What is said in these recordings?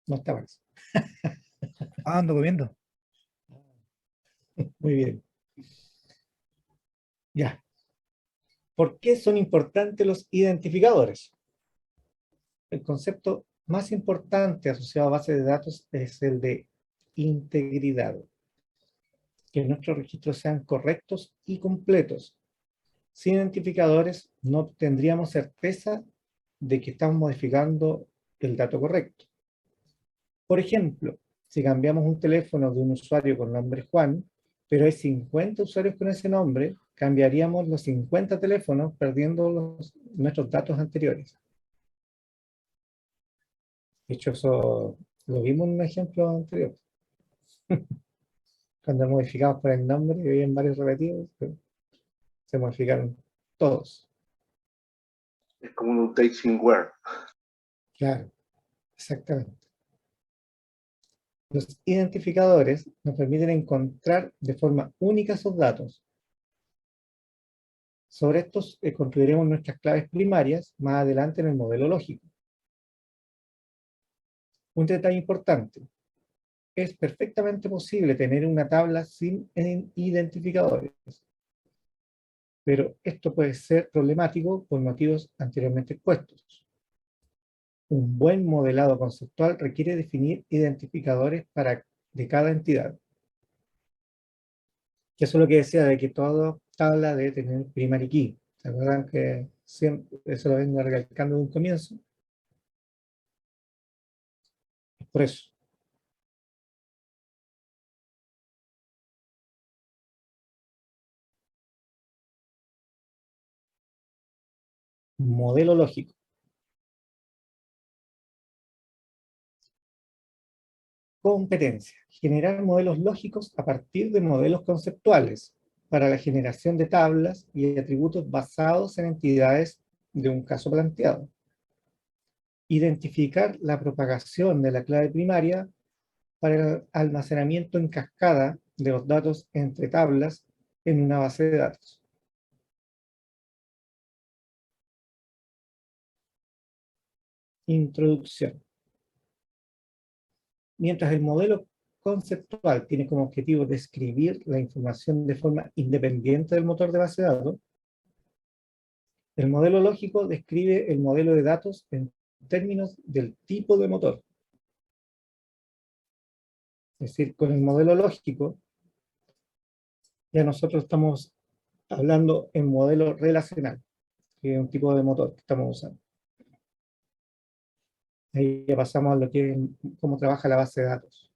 No está mal. Ah, ando comiendo. Muy bien. Ya. ¿Por qué son importantes los identificadores? El concepto más importante asociado a bases de datos es el de integridad. Que nuestros registros sean correctos y completos. Sin identificadores no tendríamos certeza de que estamos modificando el dato correcto. Por ejemplo, si cambiamos un teléfono de un usuario con nombre Juan, pero hay 50 usuarios con ese nombre, cambiaríamos los 50 teléfonos perdiendo nuestros datos anteriores. De hecho, eso lo vimos en un ejemplo anterior. Cuando modificamos por el nombre, y había varios repetidos, pero se modificaron todos. Es como un update where. Claro, exactamente. Los identificadores nos permiten encontrar de forma única esos datos. Sobre estos construiremos nuestras claves primarias más adelante en el modelo lógico. Un detalle importante. Es perfectamente posible tener una tabla sin identificadores, pero esto puede ser problemático por motivos anteriormente expuestos. Un buen modelado conceptual requiere definir identificadores de cada entidad. Que eso es lo que decía de que toda tabla debe tener primary key. ¿Se acuerdan que siempre, eso lo vengo recalcando de un comienzo? Es por eso. Modelo lógico. Competencia. Generar modelos lógicos a partir de modelos conceptuales para la generación de tablas y atributos basados en entidades de un caso planteado. Identificar la propagación de la clave primaria para el almacenamiento en cascada de los datos entre tablas en una base de datos. Introducción. Mientras el modelo conceptual tiene como objetivo describir la información de forma independiente del motor de base de datos, el modelo lógico describe el modelo de datos en términos del tipo de motor. Es decir, con el modelo lógico, ya nosotros estamos hablando en modelo relacional, que es un tipo de motor que estamos usando. Ahí ya pasamos a lo que es cómo trabaja la base de datos.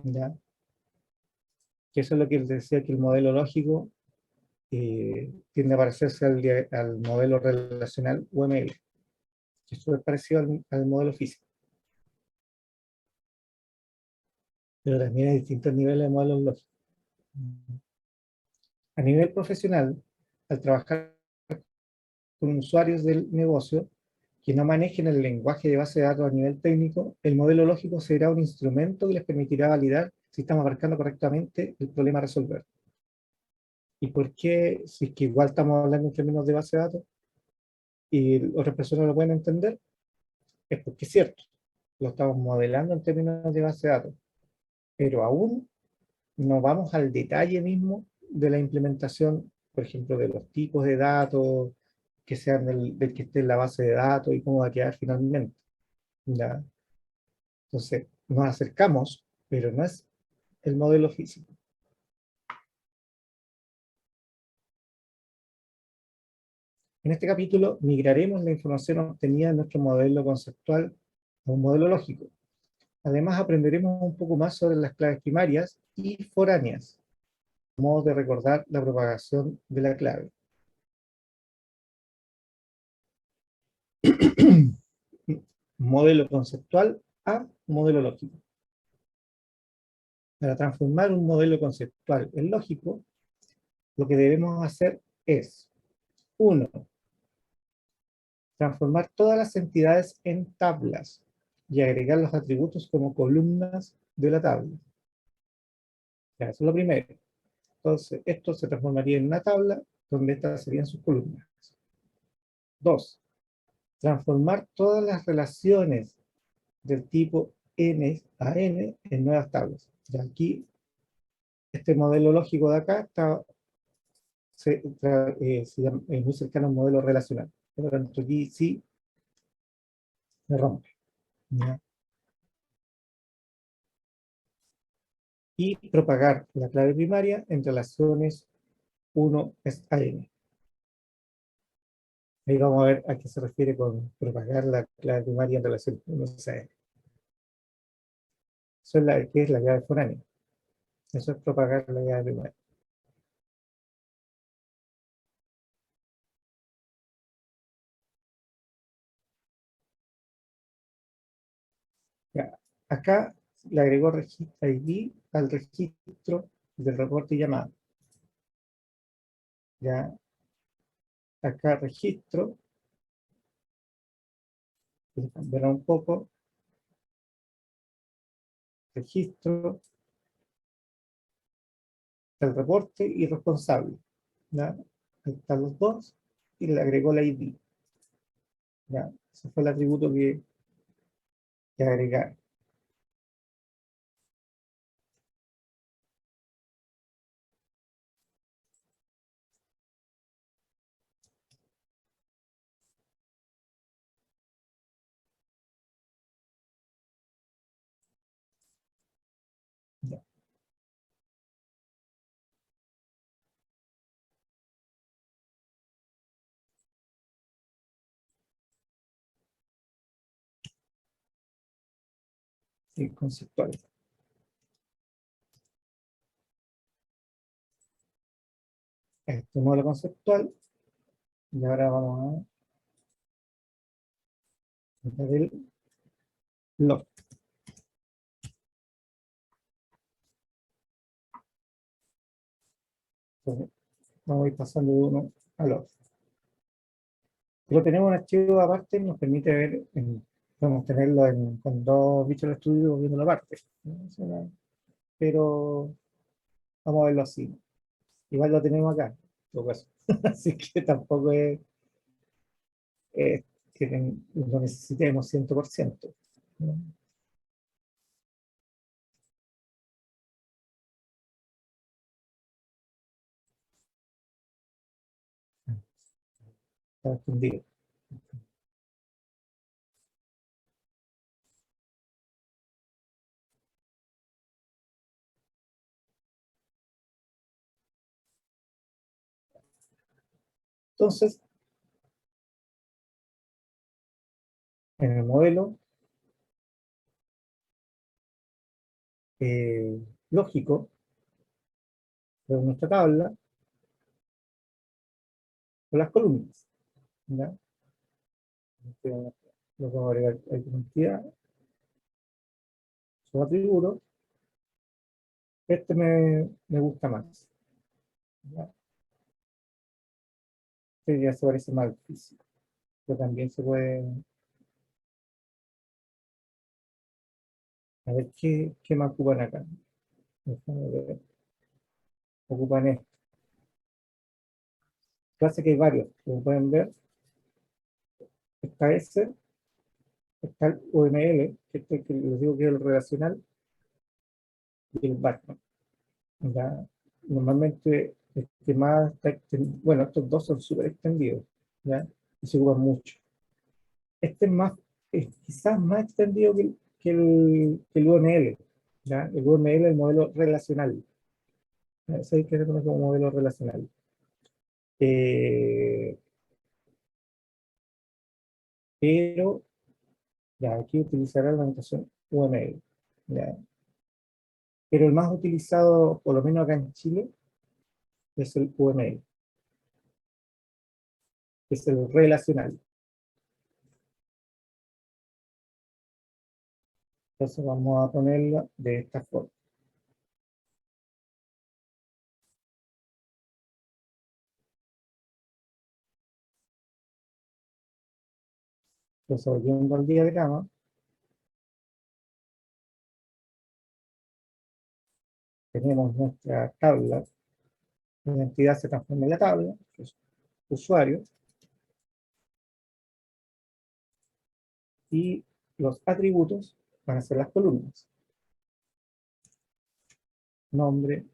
¿Ya? Que eso es lo que les decía, que el modelo lógico tiende a parecerse al modelo relacional UML, que es súper parecido al modelo físico. Pero también hay distintos niveles de modelos lógicos. A nivel profesional, al trabajar con usuarios del negocio que no manejen el lenguaje de base de datos a nivel técnico, el modelo lógico será un instrumento que les permitirá validar si estamos abarcando correctamente el problema a resolver. ¿Y por qué? Si es que igual estamos hablando en términos de base de datos y otras personas lo pueden entender, es porque es cierto, lo estamos modelando en términos de base de datos, pero aún no vamos al detalle mismo de la implementación, por ejemplo, de los tipos de datos, que sean del que esté en la base de datos y cómo va a quedar finalmente. ¿Ya? Entonces, nos acercamos, pero no es el modelo físico. En este capítulo migraremos la información obtenida en nuestro modelo conceptual a un modelo lógico. Además, aprenderemos un poco más sobre las claves primarias y foráneas, modos de recordar la propagación de la clave. Modelo conceptual a modelo lógico. Para transformar un modelo conceptual en lógico, lo que debemos hacer es: 1. Transformar todas las entidades en tablas y agregar los atributos como columnas de la tabla. Ya, eso es lo primero. Entonces, esto se transformaría en una tabla donde estas serían sus columnas. 2. Transformar todas las relaciones del tipo N a N en nuevas tablas. Y aquí, este modelo lógico de acá es muy cercano a un modelo relacional. Por lo tanto, aquí sí me rompe. ¿Ya? Y propagar la clave primaria en relaciones 1 a n. Ahí vamos a ver a qué se refiere con propagar la clave primaria en relación 1 a n. Eso es que es la llave foránea. Eso es propagar la llave primaria. Ya. Acá le agregó registro ID al registro del reporte y llamada. Ya. Acá registro, verá un poco, registro, el reporte y responsable. ¿Ya? Ahí están los dos y le agregó la ID. ¿Ya? Ese fue el atributo que agregar. ¿Ya? Sí, conceptual. Este modelo conceptual. Y ahora vamos a ver el log. Entonces, vamos a ir pasando de uno al otro. Pero tenemos un archivo aparte que nos permite ver, podemos tenerlo con dos Visual Studio viendo la parte. ¿No? Pero vamos a verlo así. Igual lo tenemos acá, en todo caso. Así que tampoco es que lo necesitemos 100%. ¿No? Está escondido. Entonces, en el modelo lógico de nuestra tabla, con las columnas. ¿Ya? Lo vamos a agregar a identidad, su atributo. Este me gusta más. ¿Ya? Este ya se parece más al físico. Pero también se puede. A ver qué más ocupan acá. Déjame ver. Ocupan esto. Clase que hay varios. Como pueden ver, está ese, está el UML, que les digo que es el relacional, y el background. ¿Ya? Normalmente, más está bueno, estos dos son súper extendidos, ¿ya? Y se ocupan mucho. Este es quizás más extendido que el UML, ¿ya? El UML es el modelo relacional. Ese hay que reconocer como modelo relacional. Eh, pero, ya, aquí utilizará la notación UML, ¿ya? Pero el más utilizado, por lo menos acá en Chile, es el UML, que es el relacional. Entonces vamos a ponerlo de esta forma. Entonces, volviendo al diagrama, tenemos nuestra tabla, la identidad se transforma en la tabla, que es usuario, y los atributos van a ser las columnas. Nombre,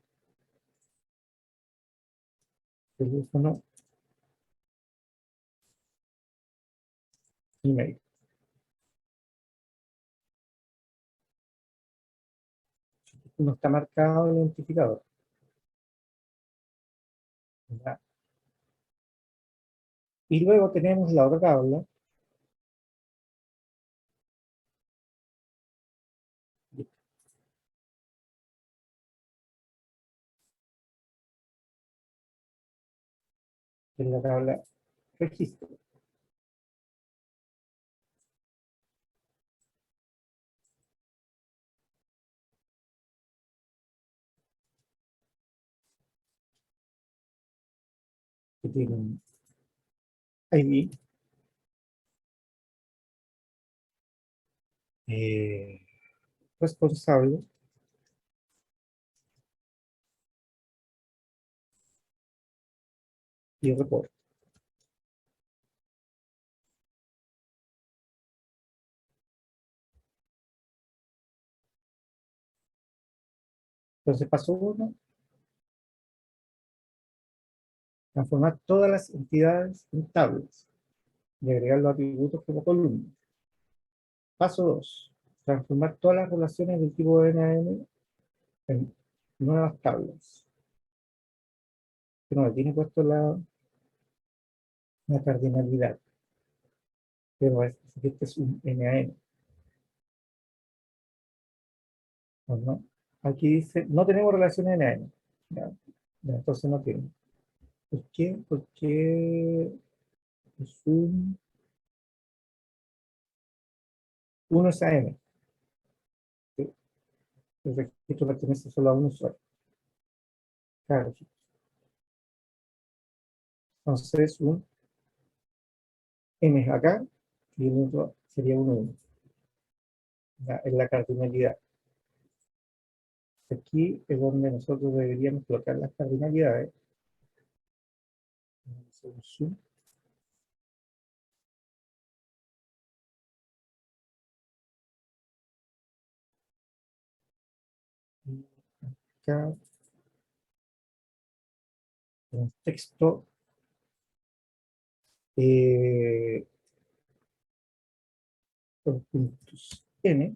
teléfono, email. No está marcado el identificador. ¿Ya? Y luego tenemos la otra tabla. Que es la tabla registro. Que tiene un ID, responsable, y report. Entonces, paso 1, transformar todas las entidades en tablas y agregar los atributos como columnas. Paso 2, transformar todas las relaciones del tipo NaN en nuevas tablas. Que no me tiene puesto la cardinalidad, pero este es un NaN. ¿O no? Aquí dice, no tenemos relaciones NaN. Ya, ya, entonces no tiene. ¿Por qué? Porque es uno es AM. El registro pertenece solo a un usuario. Claro. Entonces un N es acá y el otro sería 1. En la cardinalidad. Aquí es donde nosotros deberíamos colocar las cardinalidades. Vamos a hacer un zoom. Y acá, en texto, con puntos N,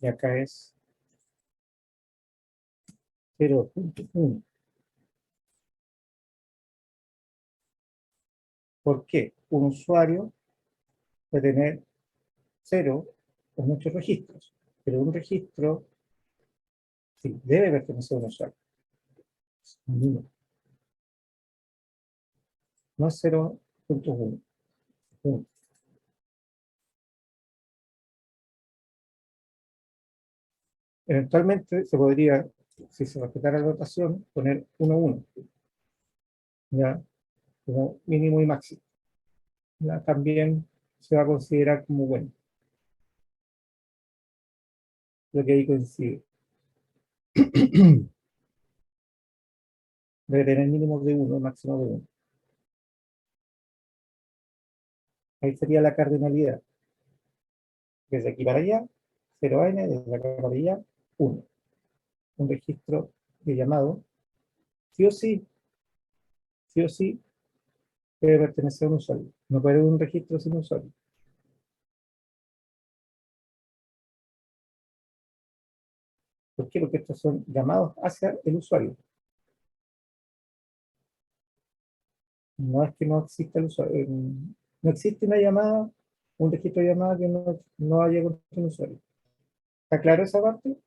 y acá es 0.1. ¿Por qué? Un usuario puede tener 0 o muchos registros, pero un registro sí, debe pertenecer a un usuario. Es un número. No es 0.1. Eventualmente se podría, si se respetara la rotación, poner 1, ¿ya? Como mínimo y máximo. ¿Ya? También se va a considerar como bueno. Lo que ahí coincide. Debe tener mínimo de 1, máximo de 1. Ahí sería la cardinalidad. Desde aquí para allá, 0n, desde acá para allá, 1. Un registro de llamado, sí o sí, debe pertenecer a un usuario. No puede haber un registro sin usuario. ¿Por qué? Porque estos son llamados hacia el usuario. No es que no exista el usuario. No existe una llamada, un registro de llamada que no haya con un usuario. ¿Está claro esa parte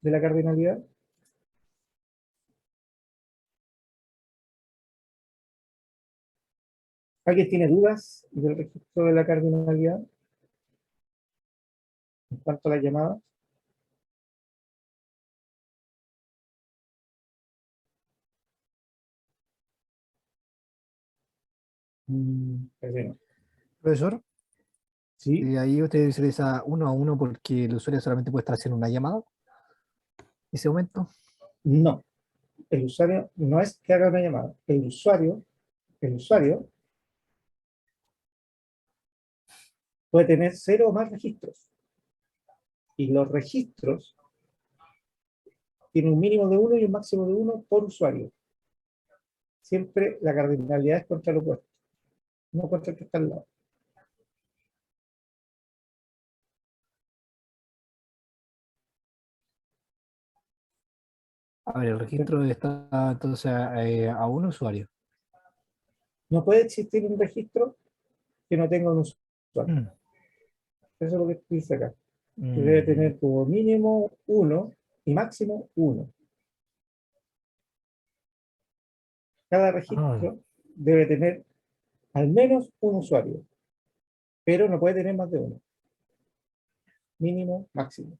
de la cardinalidad? ¿Alguien tiene dudas del registro de la cardinalidad en cuanto a las llamadas? Parece que no. Profesor, Sí, ahí usted utiliza 1 a 1 porque el usuario solamente puede estar haciendo una llamada en ese momento. no. El usuario no es que haga una llamada. El usuario puede tener 0 o más registros. Y los registros tienen un mínimo de 1 y un máximo de 1 por usuario. Siempre la cardinalidad es contra lo opuesto, no contra el que está al lado. A ver, el registro está entonces a un usuario. No puede existir un registro que no tenga un usuario. Mm, Eso es lo que dice acá. Que debe mm. tener como mínimo 1 y máximo 1. Cada Ah, registro debe tener al menos un usuario, pero no puede tener más de uno. Mínimo, máximo.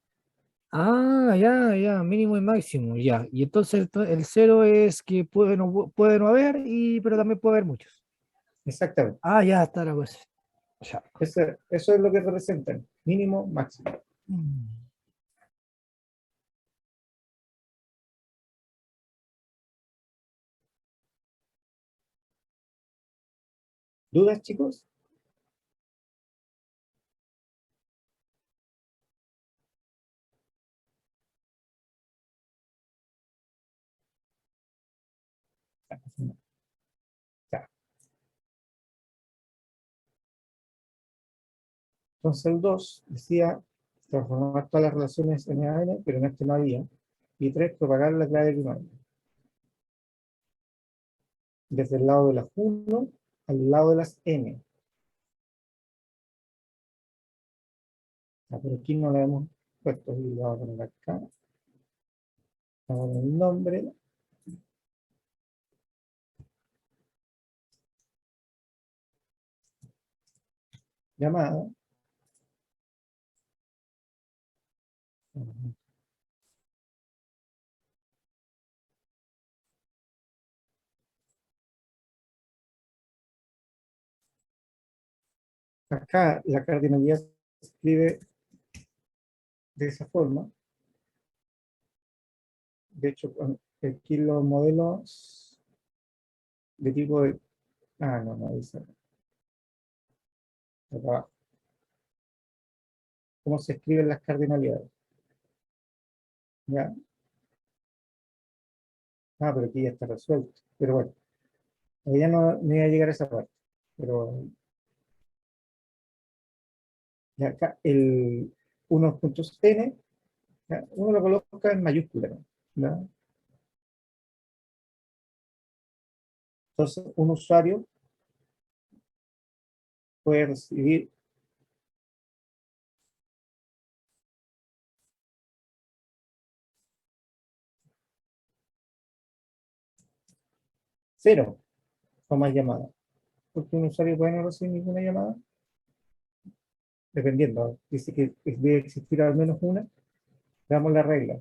ya, ya, mínimo y máximo, ya. Y entonces el cero es que puede no haber, pero también puede haber muchos. Exactamente. Ya está la cosa. Ya. Eso es lo que representan. Mínimo, máximo. Mm. ¿Dudas, chicos? Ya. Entonces el 2 decía transformar todas las relaciones en a n, pero en este no había. Y 3, propagar la clave primaria. Desde el lado de las 1 al lado de las n. Por aquí no la hemos puesto, y la voy a poner acá. Vamos a poner el nombre. Llamada. Acá la cardinalidad se escribe de esa forma. De hecho, aquí los modelos de tipo de... no, dice acá. ¿Cómo se escriben las cardinalidades? ¿Ya? Pero aquí ya está resuelto. Pero bueno, ya no iba a llegar a esa parte. Pero ya acá el unos puntos n, ¿ya? Uno lo coloca en mayúscula, ¿ya? Entonces, un usuario puede recibir cero o más llamadas. Porque un usuario puede no recibir ninguna llamada, dependiendo. Dice que debe existir al menos una. Veamos la regla.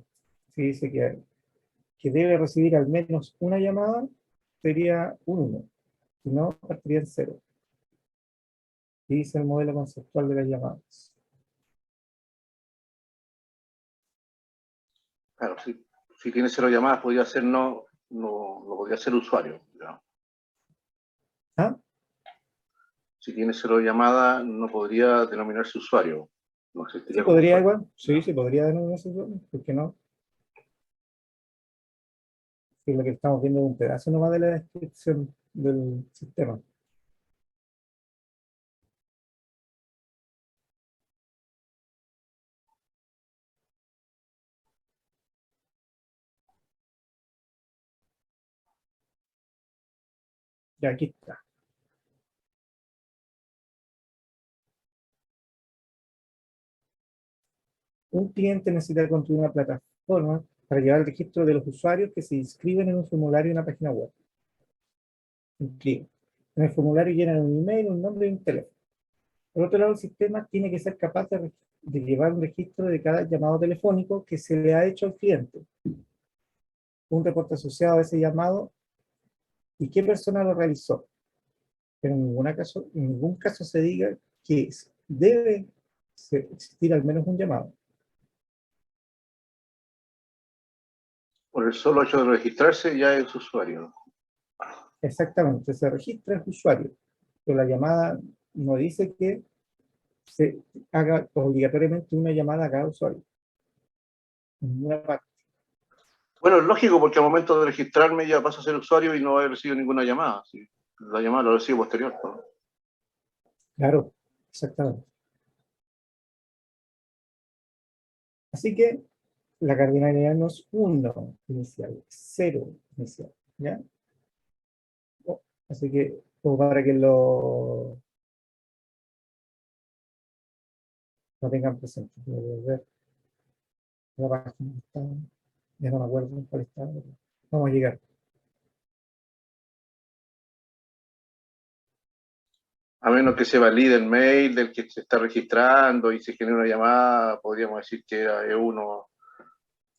Si dice que debe recibir al menos una llamada, sería un 1. Si no, partiría en 0. Y dice el modelo conceptual de las llamadas. Claro, si tiene 0 llamadas, podría ser no podría ser usuario. ¿Ya? ¿Ah? Si tiene 0 llamadas, no podría denominarse usuario. No Sí, existiría como podría usuario. igual. Sí, sí, podría denominarse igual. ¿Por qué no? Si lo que estamos viendo es un pedazo nomás de la descripción del sistema. Ya, aquí está. Un cliente necesita construir una plataforma para llevar el registro de los usuarios que se inscriben en un formulario en una página web. Un clic. En el formulario llenan un email, un nombre y un teléfono. Por otro lado, el sistema tiene que ser capaz de llevar un registro de cada llamado telefónico que se le ha hecho al cliente, un reporte asociado a ese llamado y qué persona lo realizó. Pero en ningún caso se diga que debe existir al menos un llamado. Por el solo hecho de registrarse ya es usuario. Exactamente, se registra el usuario, pero la llamada no dice que se haga obligatoriamente una llamada a cada usuario. En una parte. Bueno, es lógico porque al momento de registrarme ya paso a ser usuario y no he recibido ninguna llamada. ¿Sí? La llamada la recibo posterior, ¿no? Claro, exactamente. Así que la cardinalidad no es 1 inicial, es 0 inicial. ¿Ya? Así que, como para que lo tengan presente. Voy a ver la página que está, ya no me acuerdo en cuál está. Vamos a llegar. A menos que se valide el mail del que se está registrando y se genere una llamada, podríamos decir que era E1.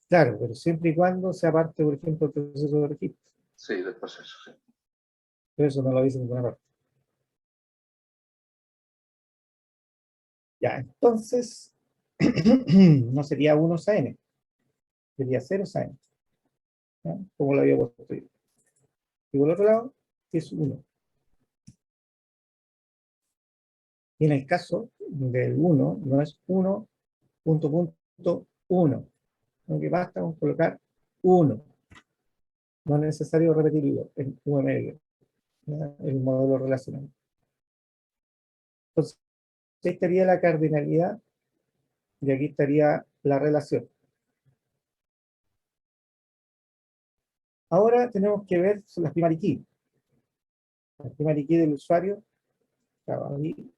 Claro, pero siempre y cuando sea parte, por ejemplo, del proceso de registro. Sí, del proceso, sí. Pero eso no lo dice en ninguna parte. Ya, entonces, no sería 1 SAN, sería 0 SAN, ¿ya? Como lo había puesto yo. Y por el otro lado, es 1. Y en el caso del 1, no es 1, punto, punto, 1. Lo que basta con colocar 1. No es necesario repetirlo en UML, ¿ya? El modelo relacional. Entonces, ahí estaría la cardinalidad y aquí estaría la relación. Ahora tenemos que ver las primary key. La primary key del usuario, claro, ahí,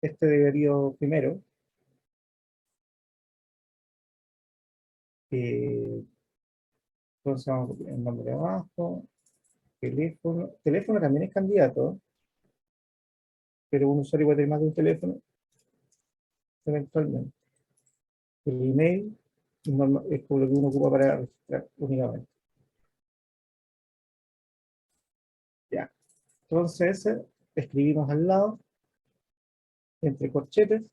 este debería primero. Entonces vamos a poner el nombre de abajo, teléfono. Teléfono también es candidato, pero un usuario puede tener más de un teléfono eventualmente. El email es por lo que uno ocupa para registrar únicamente. Ya. Entonces, escribimos al lado, entre corchetes,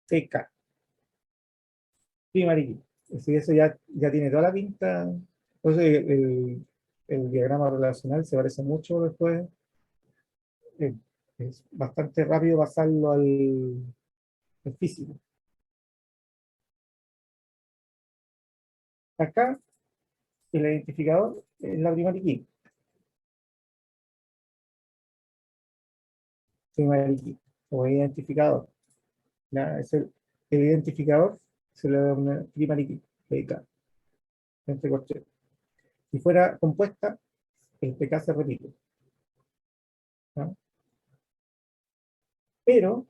TK, primary key. Así eso ya tiene toda la pinta. Entonces, el diagrama relacional se parece mucho después. eh, es bastante rápido pasarlo al físico. Acá, el identificador es la primary key. Primary key, o identificador. ¿Ya? El identificador se le da una primary key, PK, entre corchetes. Si fuera compuesta, el PK se repite. ¿Ya? Pero,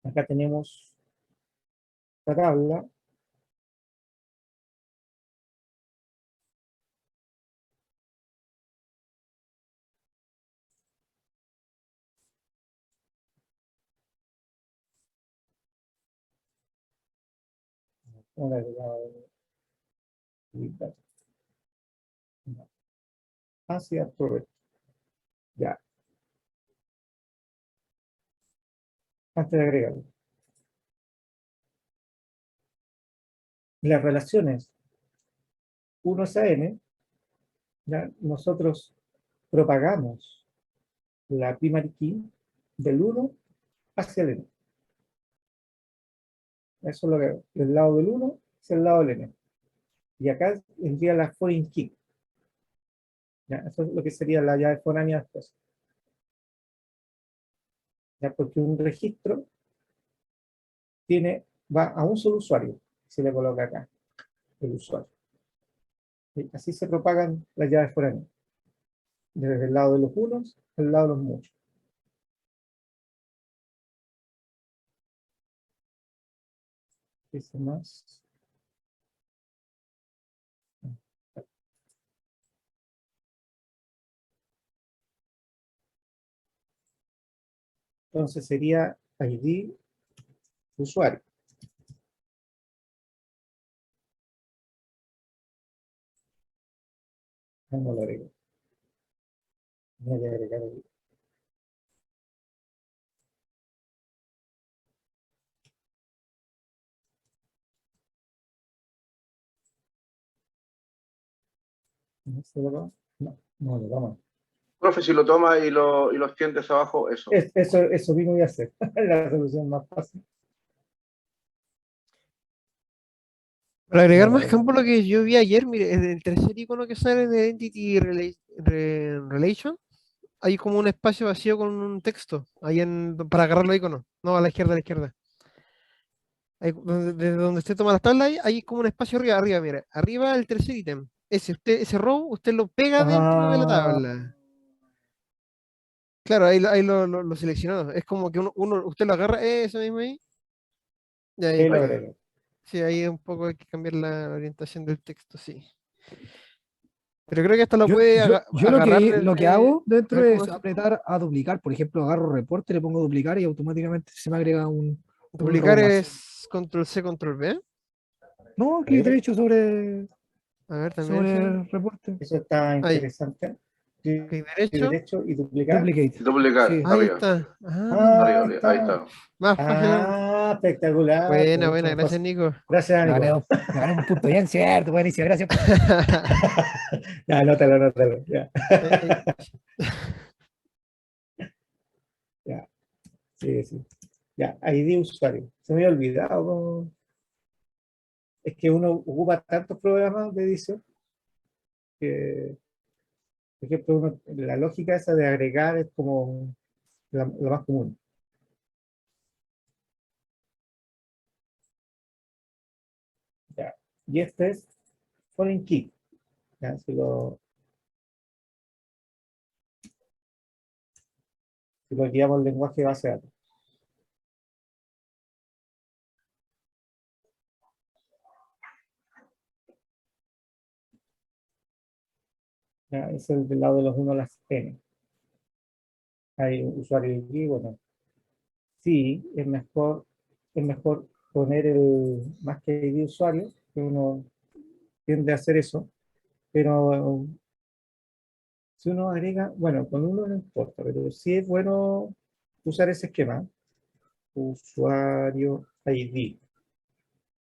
acá tenemos la tabla. Una de la- hacia correcto. Ya, antes de agregarlo. Las relaciones 1 a n, ¿ya? Nosotros propagamos la primary key del 1 hacia el n. Eso es lo que el lado del 1 es el lado del n. Y acá tendría la foreign key. ¿Ya? Eso es lo que sería la llave foránea después. ¿Ya? Porque un registro va a un solo usuario. Se le coloca acá, el usuario. Y así se propagan las llaves foráneas. Desde el lado de los unos al lado de los muchos. Dice más. Entonces sería ID usuario. No lo agrego. Voy a agregar el. ¿No se lo va? No, no lo vamos. Profe, si lo toma y lo extiendes abajo, eso. Eso mismo voy a hacer. La solución más fácil. Para agregar Bueno, más campo, lo que yo vi ayer, mire, en el tercer icono que sale de Entity Relation, hay como un espacio vacío con un texto ahí para agarrar los iconos. No, a la izquierda. Desde donde usted toma las tablas, hay como un espacio arriba, mira. Arriba el tercer ítem. Ese row, usted lo pega dentro de la ah, tabla. Claro, ahí lo seleccionó. Es como que usted lo agarra, eso mismo ahí. Y ahí ahí lo está. agrego. Sí, ahí un poco hay que cambiar la orientación del texto, sí. Pero creo que esto lo puede Yo agarrar lo que desde. hago A dentro ver cómo es es esto. apretar a duplicar. Por ejemplo, agarro reporte, le pongo duplicar y automáticamente se me agrega un row Duplicar más. es control C, control V. No, clic ¿Eh? derecho A ver, también sobre sí. el reporte. Eso está Ahí, interesante. clic Clic derecho. derecho y duplicar. Duplicate. Duplicar, Sí. Ahí arriba. está. Ah, mira. Ah, Arriba, ahí está. está. Más fácil aún. Ah, espectacular. Buena, Mucho buena, más gracias, fácil. Nico. Gracias, Nico. Me gané un punto bien, cierto. Buenísimo, gracias. Ya, anótalo, anótalo. Ya. Eh, Ya. Sí, sí. Ya, ID usuario. Se me había olvidado. Es que uno ocupa tantos programas de edición que, por ejemplo, la lógica esa de agregar es como la más común. Ya. Y este es foreign key. Ya, si lo guiamos el lenguaje de base de datos. Ya, es el del lado de los 1 las n. Hay un usuario ID, bueno, sí, es mejor poner más que ID usuario, que uno tiende a hacer eso, pero si uno agrega, bueno, con uno no importa, pero sí es bueno usar ese esquema, usuario ID,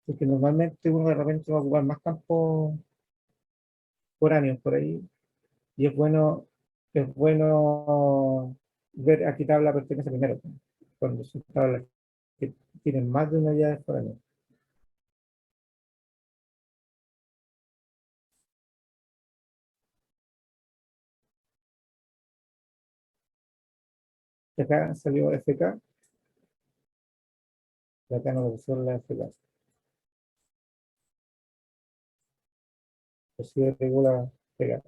porque normalmente uno de repente va a ocupar más campos foráneos por ahí, y es bueno ver a qué tabla pertenece primero, cuando son tablas que tienen más de una llave foránea. De acá salió FK, de acá no lo pusieron la FK. Así regula FK.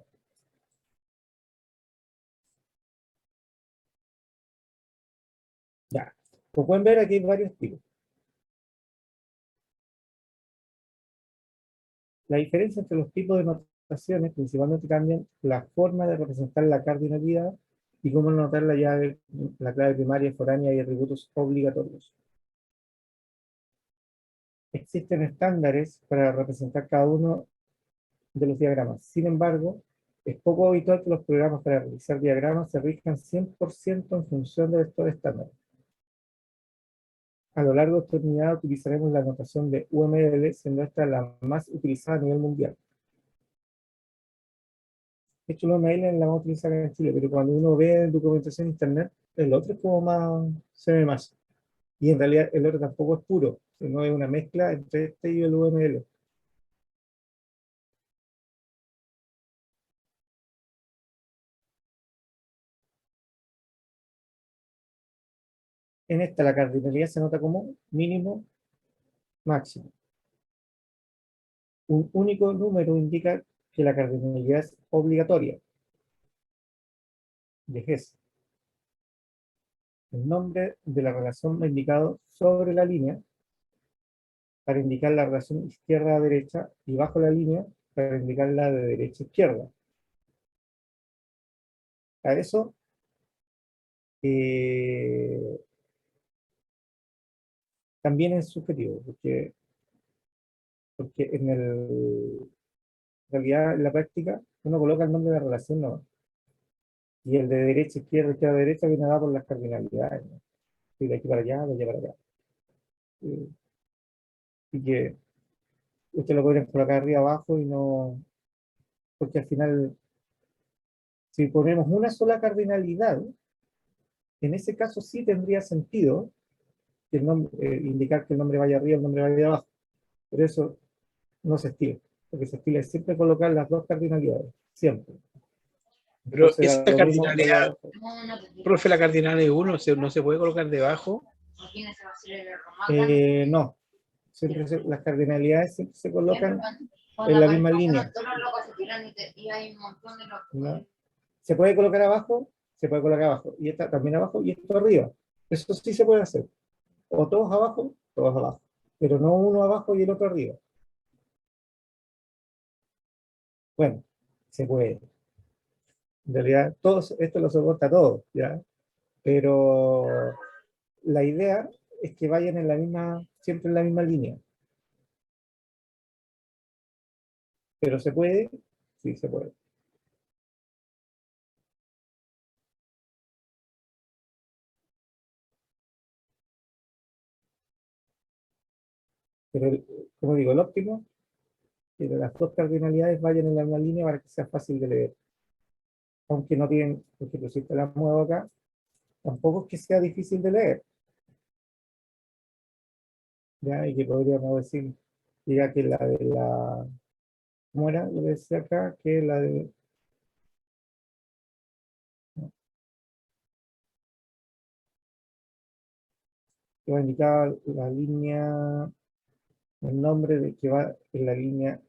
Ya. Como pueden ver, aquí hay varios tipos. La diferencia entre los tipos de notaciones principalmente cambian la forma de representar la cardinalidad y cómo anotar la clave primaria, foránea y atributos obligatorios. Existen estándares para representar cada uno de los diagramas. Sin embargo, es poco habitual que los programas para realizar diagramas se rijan 100% en función de estos estándares. A lo largo de esta unidad utilizaremos la notación de UML, siendo esta la más utilizada a nivel mundial. De hecho, UML es la más utilizada en Chile, pero cuando uno ve en documentación en internet, el otro es como más, se ve más. Y en realidad el otro tampoco es puro, sino es una mezcla entre este y el UML. En esta la cardinalidad se nota como mínimo, máximo. Un único número indica que la cardinalidad es obligatoria. Vejez. El nombre de la relación va indicado sobre la línea para indicar la relación izquierda a derecha y bajo la línea para indicar la de derecha a izquierda. A eso eh, también es subjetivo, porque en realidad en la práctica uno coloca el nombre de la relación no, y el de derecha, izquierda, izquierda, derecha viene dado por las cardinalidades, ¿no? Y de aquí para allá, de allá para acá. Eh, y que usted lo podría colocar arriba abajo y no, porque al final Si ponemos una sola cardinalidad, en ese caso sí tendría sentido que el nombre, indicar que el nombre vaya arriba y el nombre vaya abajo. Pero eso no se estila, porque se estila es siempre colocar las dos cardinalidades, siempre. Pero Entonces, esa da lo mismo que cardinalidad, profe, la cardinalidad 1 no se puede colocar debajo. no, siempre las cardinalidades siempre se colocan en la misma línea. ¿No? Se puede colocar abajo, se puede colocar abajo, y esta también abajo, y esto arriba. Eso sí se puede hacer. O todos abajo, pero no uno abajo y el otro arriba. Bueno, se puede. En realidad, esto lo soporta todo, ¿ya? Pero la idea es que vayan en la misma, siempre en la misma línea. Pero se puede, sí se puede. Pero, como digo, el óptimo es que las dos cardinalidades vayan en la misma línea para que sea fácil de leer. Aunque no tienen, por ejemplo, si te la muevo acá, tampoco es que sea difícil de leer. ¿Ya? Y que podríamos decir, diga que la de la, ¿cómo era? Lo que decía acá, que la de, que va a indicar la línea, el nombre de que va en la línea,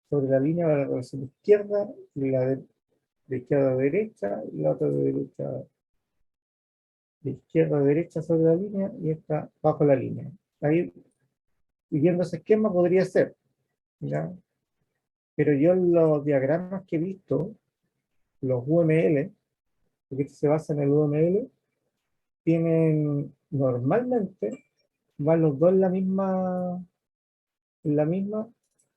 sobre la línea de la relación izquierda, y la de izquierda a derecha, y la otra de derecha, de izquierda a derecha sobre la línea, y esta bajo la línea. Ahí, siguiendo ese esquema podría ser, ¿ya? Pero yo los diagramas que he visto, los UML, porque se basa en el UML, tienen normalmente, van los dos en la misma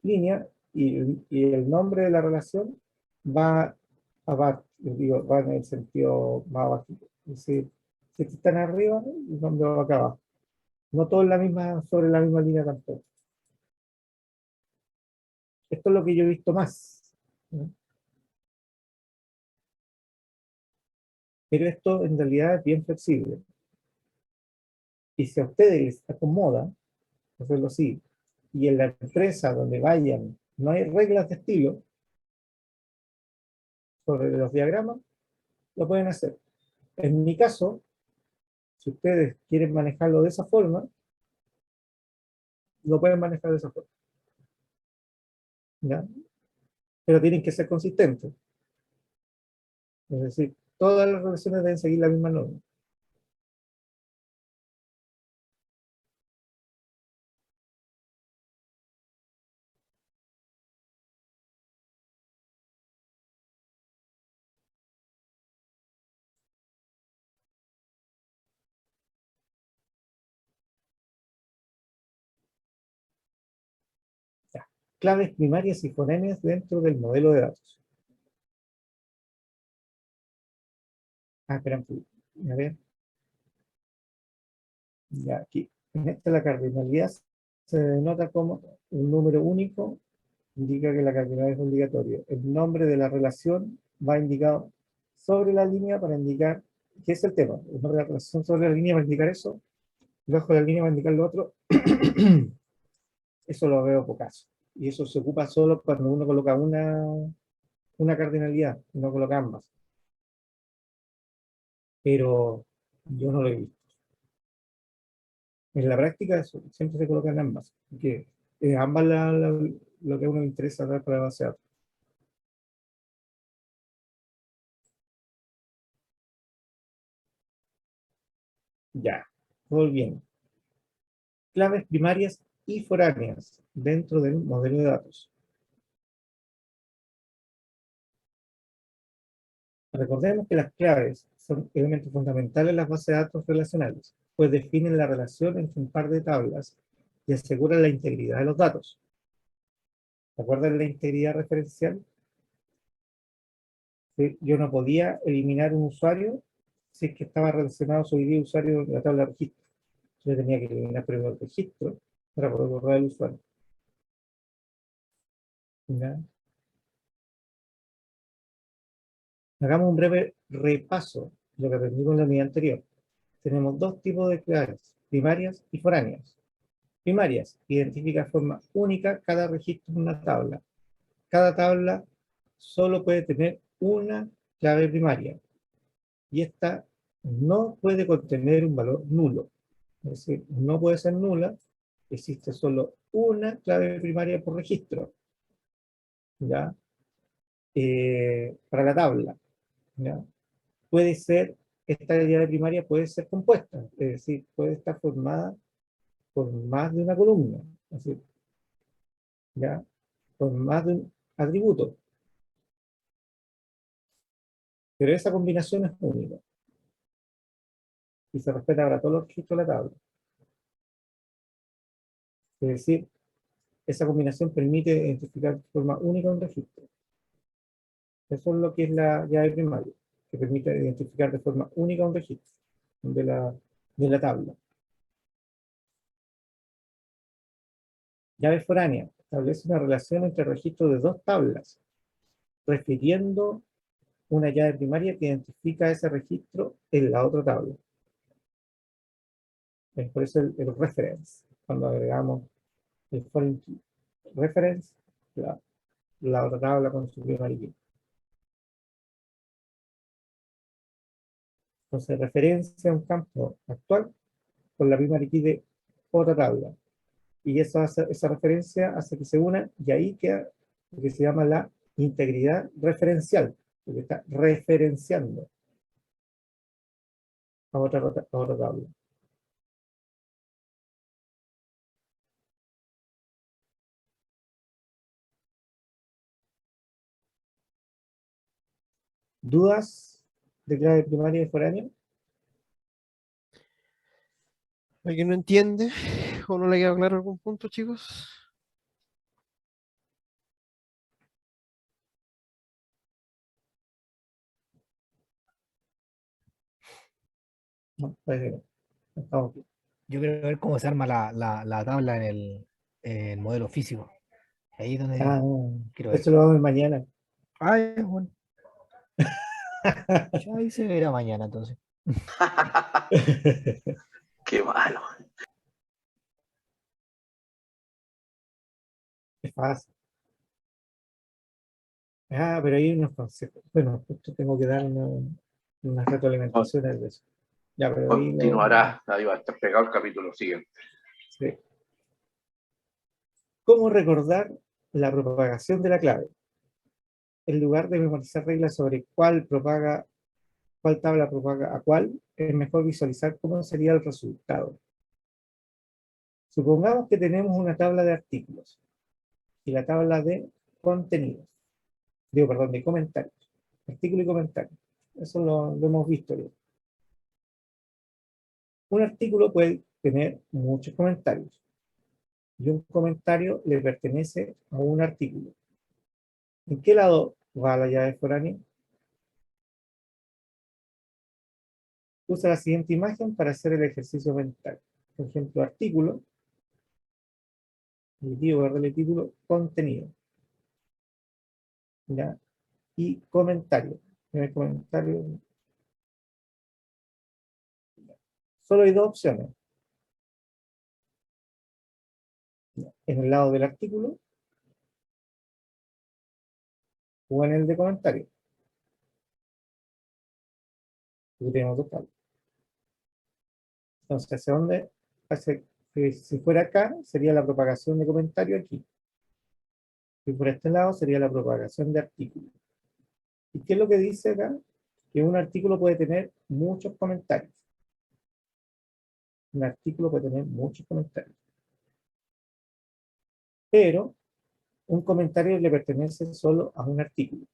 línea, y el nombre de la relación va abajo, digo, va en el sentido más abajo. Es decir, si están arriba, el nombre va acá abajo. No todo en la misma, sobre la misma línea tampoco. Esto es lo que yo he visto más, ¿no? Pero esto en realidad es bien flexible. Y si a ustedes les acomoda hacerlo así, y en la empresa donde vayan no hay reglas de estilo sobre los diagramas, lo pueden hacer. En mi caso, si ustedes quieren manejarlo de esa forma, lo pueden manejar de esa forma, ¿ya? Pero tienen que ser consistentes. Es decir, todas las relaciones deben seguir la misma norma. Ya. Claves primarias y fonémeas dentro del modelo de datos. Espera un poquito. A ver. Ya, aquí. En esta la cardinalidad se denota como un número único, indica que la cardinalidad es obligatoria. El nombre de la relación va indicado sobre la línea para indicar qué es el tema. El nombre de la relación sobre la línea va a indicar eso, debajo de la línea va a indicar lo otro. Eso lo veo pocaso. Y eso se ocupa solo cuando uno coloca una cardinalidad, no coloca ambas. Pero yo no lo he visto. En la práctica eso, siempre se colocan ambas, porque ambas lo que a uno le interesa dar para la base de datos. Ya, volviendo. Claves primarias y foráneas dentro del modelo de datos. Recordemos que las claves son elementos fundamentales en las bases de datos relacionales, pues definen la relación entre un par de tablas y aseguran la integridad de los datos. ¿Se acuerdan de la integridad referencial? ¿Sí? Yo no podía eliminar un usuario si es que estaba relacionado su ID usuario de la tabla de registro. Yo tenía que eliminar primero el registro para poder borrar el usuario. ¿Ya? Hagamos un breve repaso de lo que aprendimos en la unidad anterior. Tenemos dos tipos de claves, primarias y foráneas. Primarias, identifica de forma única cada registro en una tabla. Cada tabla solo puede tener una clave primaria y esta no puede contener un valor nulo. Es decir, no puede ser nula, existe solo una clave primaria por registro, ¿ya? Para la tabla, ¿ya? Puede ser, esta llave primaria puede ser compuesta, es decir, puede estar formada por más de una columna, es decir, ¿ya? Por más de un atributo, pero esa combinación es única y se respeta para todos los registros de la tabla. Es decir, esa combinación permite identificar de forma única un registro. Eso es lo que es la llave primaria, que permite identificar de forma única un registro de la tabla. Llave foránea establece una relación entre registros de dos tablas, refiriendo una llave primaria que identifica ese registro en la otra tabla. Es por eso el reference, cuando agregamos el foreign key. Reference, la otra tabla con su primaria key. Entonces referencia un campo actual con la primera key de otra tabla. Y esa referencia hace que se una, y ahí queda lo que se llama la integridad referencial, porque está referenciando a otra tabla. ¿Dudas de clave primaria y foránea? ¿Alguien no entiende o no le queda claro algún punto, chicos? No, parece que no. Estamos bien. Yo quiero ver cómo se arma la tabla en el modelo físico. Ahí es Ah, donde no. quiero ver. Eso lo vamos a ver mañana. Ah, ya, bueno. Ya ahí se verá mañana entonces. Qué malo. Es fácil. Ah, pero hay unos conceptos. Bueno, justo tengo que dar unas retroalimentaciones de eso. Ya, pero ahí Continuará. Ahí va a estar pegado el capítulo siguiente. sí. ¿Cómo recordar la propagación de la clave? En lugar de memorizar reglas sobre cuál tabla propaga a cuál, es mejor visualizar cómo sería el resultado. Supongamos que tenemos una tabla de artículos y la tabla de contenidos. Digo, perdón, de comentarios. Artículo y comentario. Eso lo hemos visto ya. Un artículo puede tener muchos comentarios y un comentario le pertenece a un artículo. ¿En qué lado va la llave foránea? Usa la siguiente imagen para hacer el ejercicio mental. Por ejemplo, artículo, el título, contenido, ¿ya? Y comentario. En el comentario solo hay dos opciones. En el lado del artículo o en el de comentario. Aquí tenemos dos tablas. Entonces, ¿hacia dónde? Si fuera acá, sería la propagación de comentario aquí. Y por este lado sería la propagación de artículo. ¿Y qué es lo que dice acá? Que un artículo puede tener muchos comentarios. Un artículo puede tener muchos comentarios. Pero un comentario le pertenece solo a un artículo.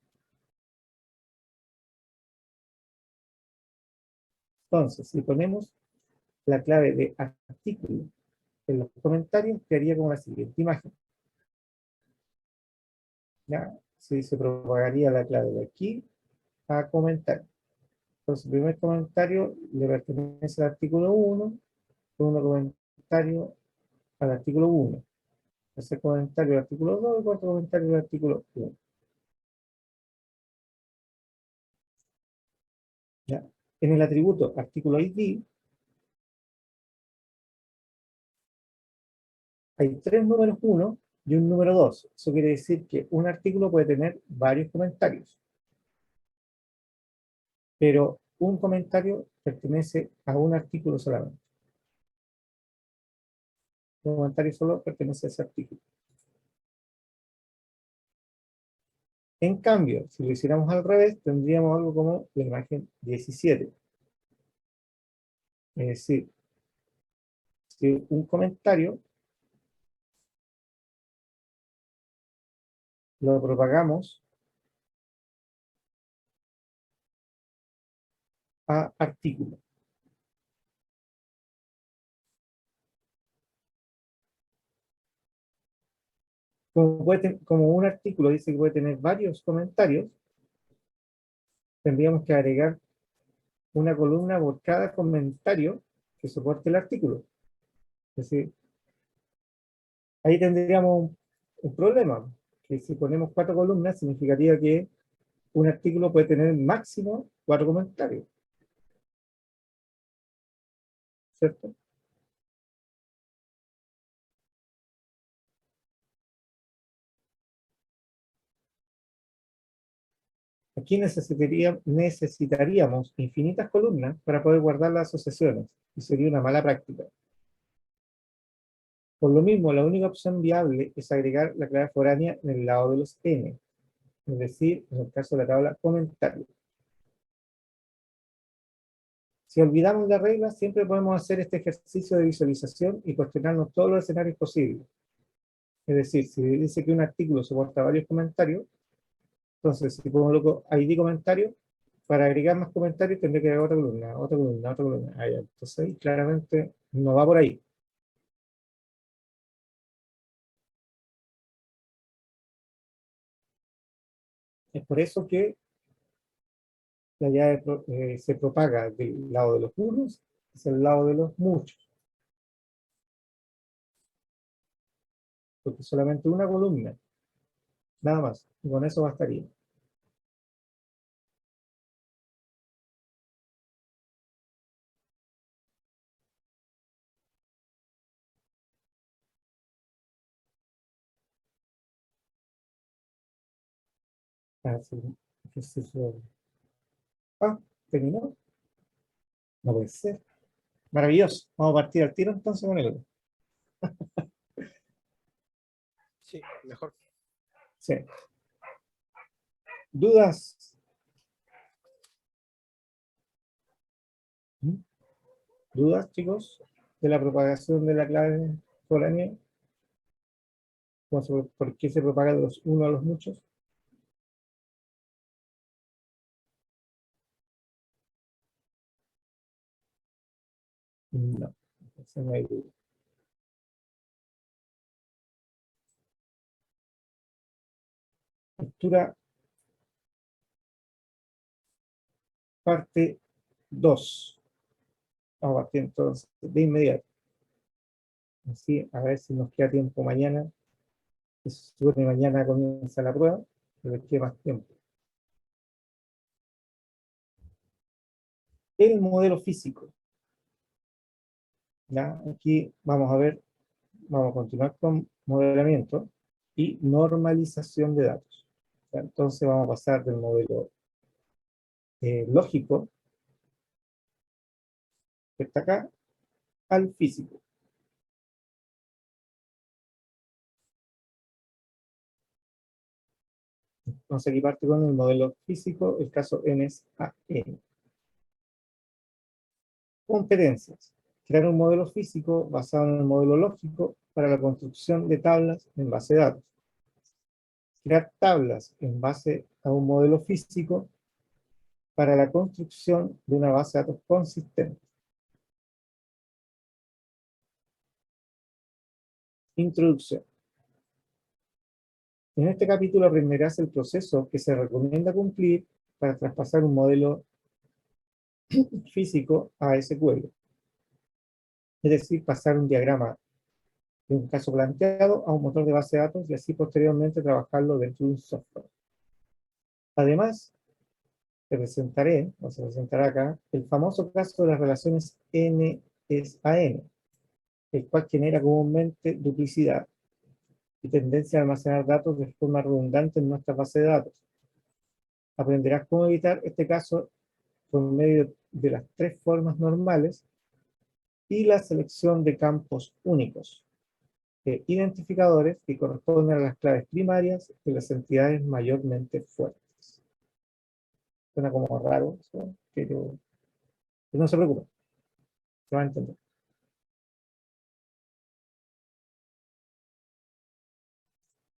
Entonces, si ponemos la clave de artículo en los comentarios, quedaría como la siguiente imagen. ¿Ya? Si se propagaría la clave de aquí a comentario. Entonces, el primer comentario le pertenece al artículo 1, segundo comentario al artículo 1, tercer comentario al artículo 2 y cuarto comentario al artículo 1. en el atributo artículo ID hay 3 números 1 y un número 2. Eso quiere decir que un artículo puede tener varios comentarios. Pero un comentario pertenece a un artículo solamente. Un comentario solo pertenece a ese artículo. En cambio, si lo hiciéramos al revés, tendríamos algo como la imagen 17. Es decir, si un comentario lo propagamos a artículo. Como un artículo dice que puede tener varios comentarios, tendríamos que agregar una columna por cada comentario que soporte el artículo. Es decir, ahí tendríamos un problema, que si ponemos 4 columnas significaría que un artículo puede tener máximo 4 comentarios, ¿cierto? Aquí necesitaríamos infinitas columnas para poder guardar las asociaciones, y sería una mala práctica. Por lo mismo, la única opción viable es agregar la clave foránea en el lado de los n, es decir, en el caso de la tabla comentario. Si olvidamos la regla, siempre podemos hacer este ejercicio de visualización y cuestionarnos todos los escenarios posibles. Es decir, si dice que un artículo soporta varios comentarios, entonces si pongo ID comentario, para agregar más comentarios tendré que agregar otra columna, otra columna, otra columna. Ah, ya. Entonces ahí claramente no va por ahí. Es por eso que la llave se propaga del lado de los unos hacia el lado de los muchos. Porque solamente una columna, nada más, y con eso bastaría. Ah, sí, ejercicio. Ah, terminó. No puede ser. Maravilloso. Vamos a partir al tiro entonces con el. Sí, mejor. Sí. ¿Dudas? ¿Mm? ¿Dudas, chicos? De la propagación de la clave foránea. ¿Por qué se propaga de los unos a los muchos? No, eso no hay duda. Lectura parte 2. Vamos a partir entonces de inmediato. Así, a ver si nos queda tiempo mañana. Se supone que mañana comienza la prueba, pero queda más tiempo. El modelo físico. ¿Ya? Aquí vamos a ver, vamos a continuar con modelamiento y normalización de datos. ¿Ya? Entonces vamos a pasar del modelo lógico, que está acá, al físico. Entonces aquí parte con el modelo físico, el caso N es a N. Competencias. Crear un modelo físico basado en el modelo lógico para la construcción de tablas en base de datos. Crear tablas en base a un modelo físico para la construcción de una base de datos consistente. Introducción. En este capítulo aprenderás el proceso que se recomienda cumplir para traspasar un modelo físico a SQL. Es decir, pasar un diagrama de un caso planteado a un motor de base de datos y así posteriormente trabajarlo dentro de un software. Además, te presentaré, o se presentará acá, el famoso caso de las relaciones N es a N, el cual genera comúnmente duplicidad y tendencia a almacenar datos de forma redundante en nuestra base de datos. Aprenderás cómo evitar este caso por medio de las tres formas normales y la selección de campos únicos, identificadores que corresponden a las claves primarias de las entidades mayormente fuertes. Suena como raro, ¿sí? Pero no se preocupen, se va a entender.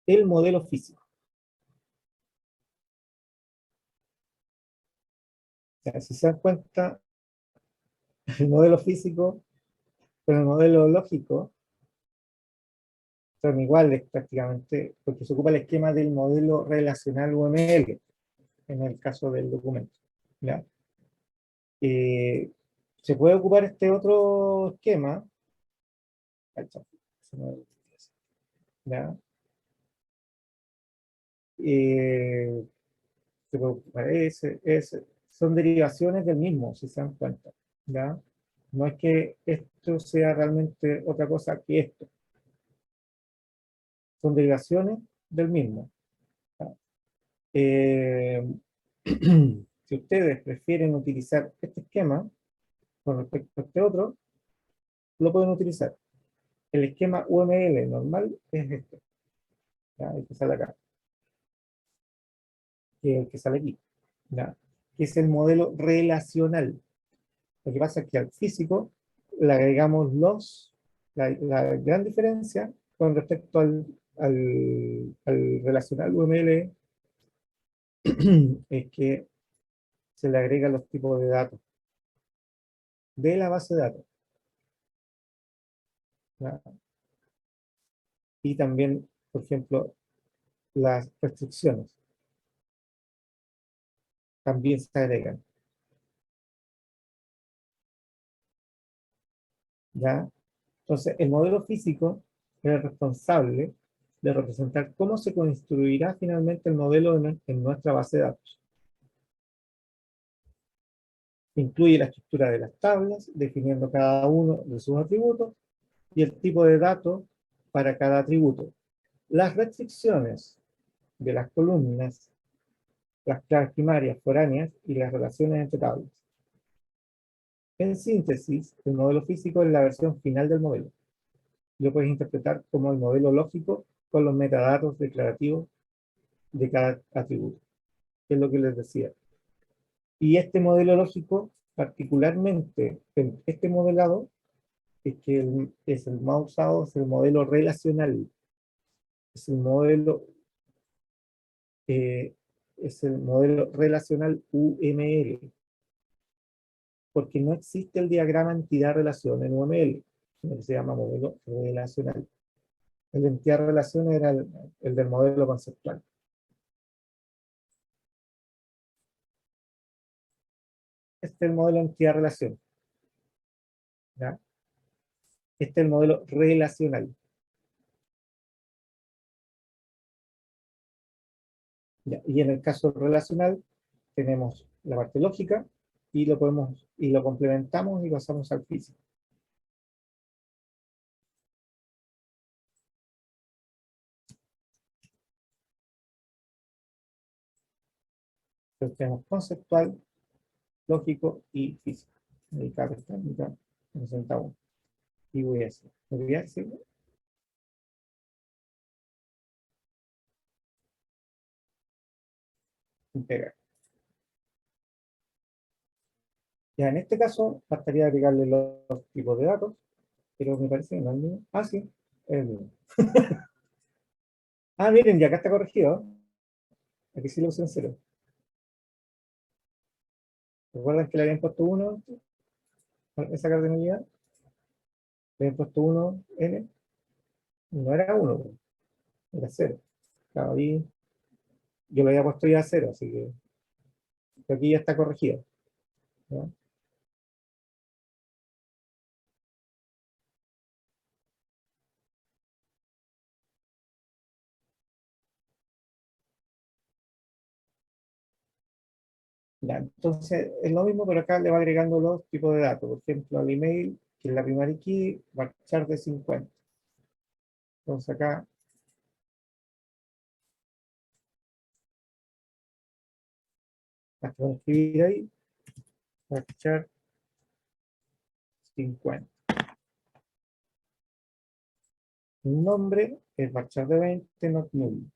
El modelo físico. O sea, si se dan cuenta, el modelo físico con el modelo lógico son iguales prácticamente, porque se ocupa el esquema del modelo relacional UML, en el caso del documento. ¿Ya? Se puede ocupar este otro esquema, ¿ya? Se puede ocupar son derivaciones del mismo, si se dan cuenta, ¿ya? No es que esto sea realmente otra cosa que esto, son derivaciones del mismo. ¿Ya? Si ustedes prefieren utilizar este esquema con respecto a este otro, lo pueden utilizar. El esquema UML normal es este, ¿ya? El que sale acá, que es el que sale aquí, ¿ya? Que es el modelo relacional. Lo que pasa es que al físico le agregamos la gran diferencia con respecto al relacional UML es que se le agregan los tipos de datos de la base de datos, ¿ya? Y también, por ejemplo, las restricciones también se agregan, ¿ya? Entonces, el modelo físico es el responsable de representar cómo se construirá finalmente el modelo en nuestra base de datos. Incluye la estructura de las tablas, definiendo cada uno de sus atributos y el tipo de datos para cada atributo. Las restricciones de las columnas, las claves primarias, foráneas y las relaciones entre tablas. En síntesis, el modelo físico es la versión final del modelo. Lo puedes interpretar como el modelo lógico con los metadatos declarativos de cada atributo, que es lo que les decía. Y este modelo lógico, particularmente en este modelado, es que es el más usado, es el modelo relacional. Es el modelo, eh, es el modelo relacional UML, porque no existe el diagrama entidad-relación en UML, que se llama modelo relacional. El de entidad-relación era el del modelo conceptual. Este es el modelo entidad-relación. ¿Ya? Este es el modelo relacional. ¿Ya? Y en el caso relacional tenemos la parte lógica y lo complementamos y pasamos al físico. Entonces tenemos conceptual, lógico y físico. Y cada pestañita presenta uno. Y voy a hacer. Voy a hacer y pegar. Ya en este caso, bastaría agregarle los tipos de datos, pero me parece que no es el mismo. Ah, sí, es el mismo. Ah, miren, ya acá está corregido. Aquí sí lo usé en cero. ¿Recuerdan que le habían puesto 1? Esa cardinalidad. Le habían puesto 1, N. No era 1, era 0. Claro, ahí yo lo había puesto ya a 0, así que aquí ya está corregido, ¿no? Ya, entonces es lo mismo, pero acá le va agregando los tipos de datos. Por ejemplo, al email, que es la primary key, varchar de 50. Entonces acá hasta voy a escribir ahí, varchar 50. El nombre es varchar de 20, not null.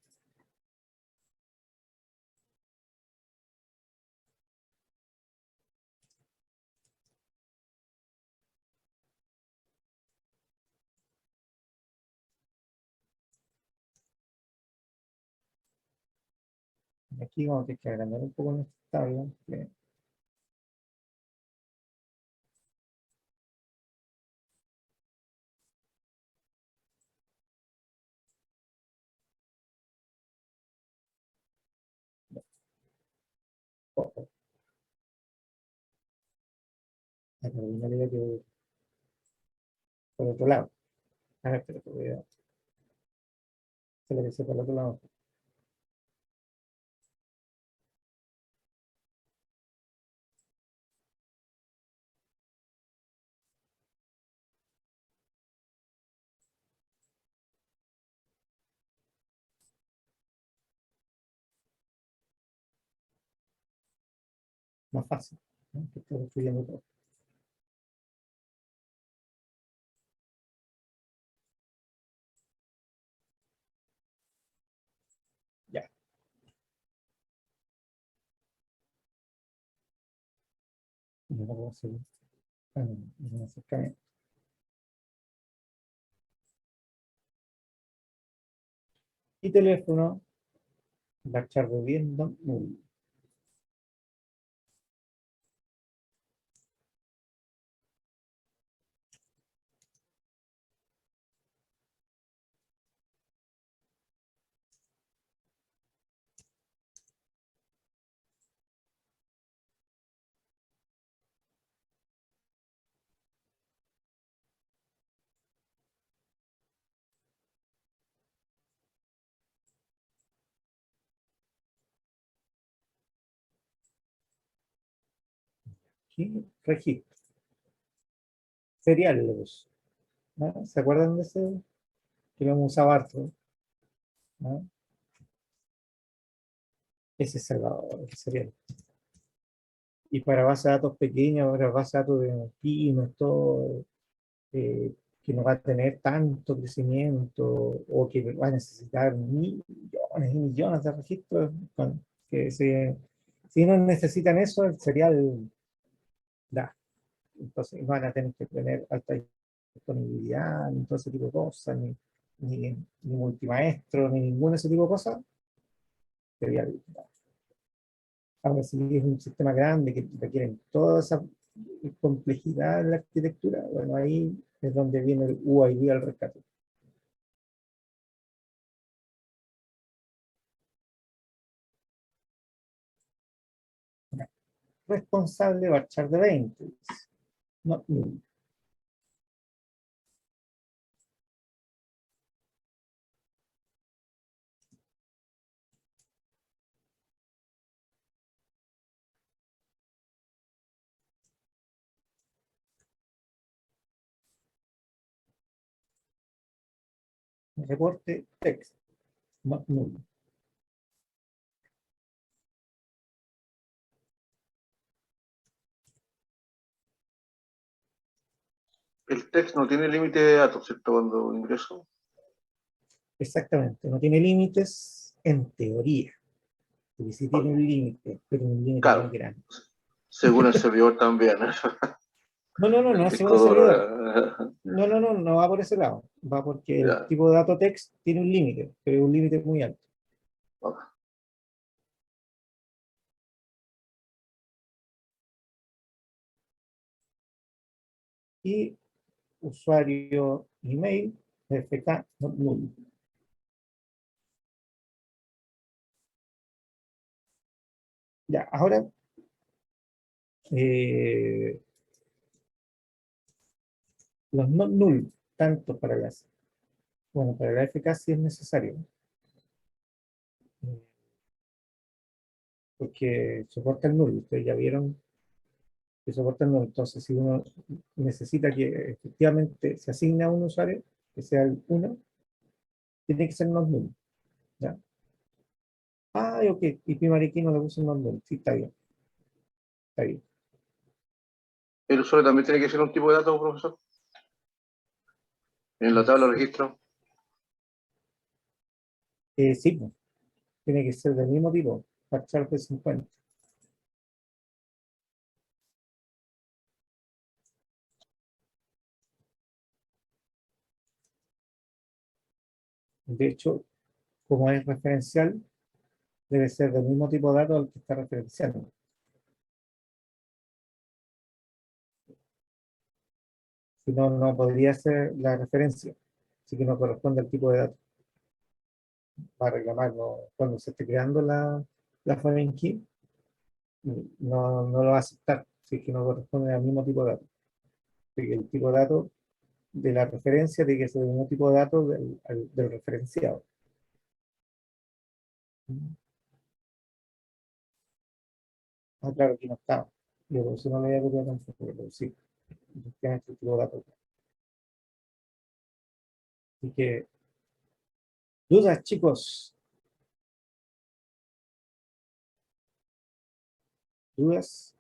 Aquí vamos a tener que agrandar un poco nuestra tabla. La cardinalidad que por otro lado. A ver, espera, voy a hacer lo que sea por otro lado. Más fácil, ¿no? Que estoy escribiendo todo. Ya. Y no puedo hacer un acercamiento. Y teléfono, varchar de 10, not null. Aquí, registro. Serial le puse, ¿no? ¿Se acuerdan de ese? Que lo hemos usado harto, ¿no? Ese es el serial. Y para bases de datos pequeñas, para bases de datos de pymes, todo, que no va a tener tanto crecimiento o que va a necesitar millones y millones de registros, que si no necesitan eso, el serial da. Entonces van a tener que tener alta disponibilidad, ni todo ese tipo de cosas, ni multimaestro, ni ningún ese tipo de cosas, serial da. Ahora si es un sistema grande que requiere toda esa complejidad en la arquitectura, bueno, ahí es donde viene el UID al rescate. Responsable varchar de 20. No, reporte text. No, null. El text no tiene límite de datos, ¿cierto? Cuando ingreso. Exactamente, no tiene límites en teoría. Porque sí tiene un límite, pero un límite muy Claro, grande. según el servidor también. No, El es según disco el servidor. duro. No va por ese lado. Va porque el Ya. tipo de dato text tiene un límite, pero es un límite muy alto. Ok. Y usuario email, FK, not null. Ya, ahora los not null, tanto para las, bueno, para la FK sí es necesario. porque soporta el null. Ustedes ya vieron que soporta el null. Entonces, si uno necesita que efectivamente se asigne a un usuario, que sea el 1, tiene que ser no null. ¿Ya? Ah, ok. Y primary key no le puse no null. Sí, está bien. Está bien. ¿El usuario también tiene que ser un tipo de dato, profesor? En la tabla de registro. Sí, pues, tiene que ser del mismo tipo. Parchar de 50. De hecho, como es referencial, debe ser del mismo tipo de dato al que está referenciando. Si no, no podría ser la referencia. Así que no corresponde al tipo de dato. Va a reclamar cuando se esté creando la foreign key, no lo va a aceptar. Si es que no corresponde al mismo tipo de dato. Así que el tipo de dato de la referencia tiene que ser el mismo tipo de dato del referenciado. Ah, claro, aquí no está. Yo por eso no le voy a copiar tampoco, pero sí. Efectivamente, el tipo de dato. Así que, dudas, chicos. ¿Dudas?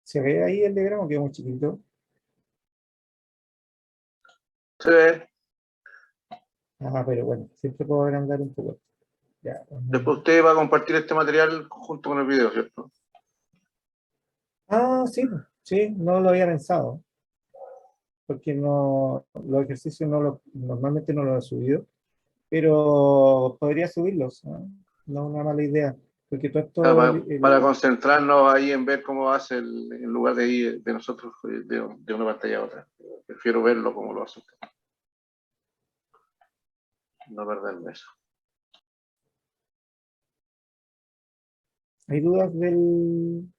¿Se ve ahí el diagrama? Queda muy chiquito. Se ve. Ah, pero bueno, siempre puedo agrandar un poco. Ya, Después usted va a compartir este material junto con el video, ¿cierto? ah, sí, sí, no lo había pensado. Porque no, los ejercicios normalmente no los he subido. Pero podría subirlos, ¿no? No es una mala idea. Porque todo esto, Para concentrarnos ahí en ver cómo hace en lugar de ir de nosotros de una pantalla a otra. Prefiero verlo como lo hace usted. No perderme eso. ¿hay dudas del...?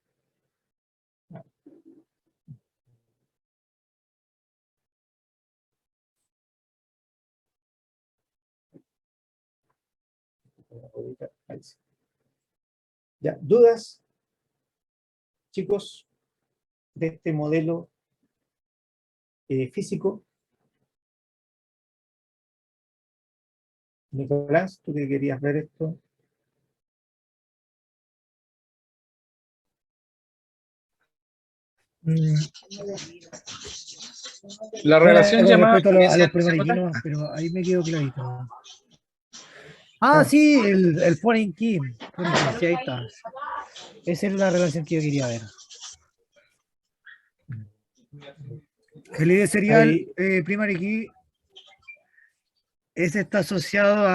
Ahí sí. Ya, ¿dudas, chicos, de este modelo físico? Nicolás, tú que querías ver esto. La Bueno, relación con llamada respecto a los ¿se primary key nota? nomás, pero ahí me quedo clarito. Ah, Ah. sí, el foreign key. Foreign key, sí, ahí está. Esa es la relación que yo quería ver. El ID serial Ahí, primary key, ese está asociado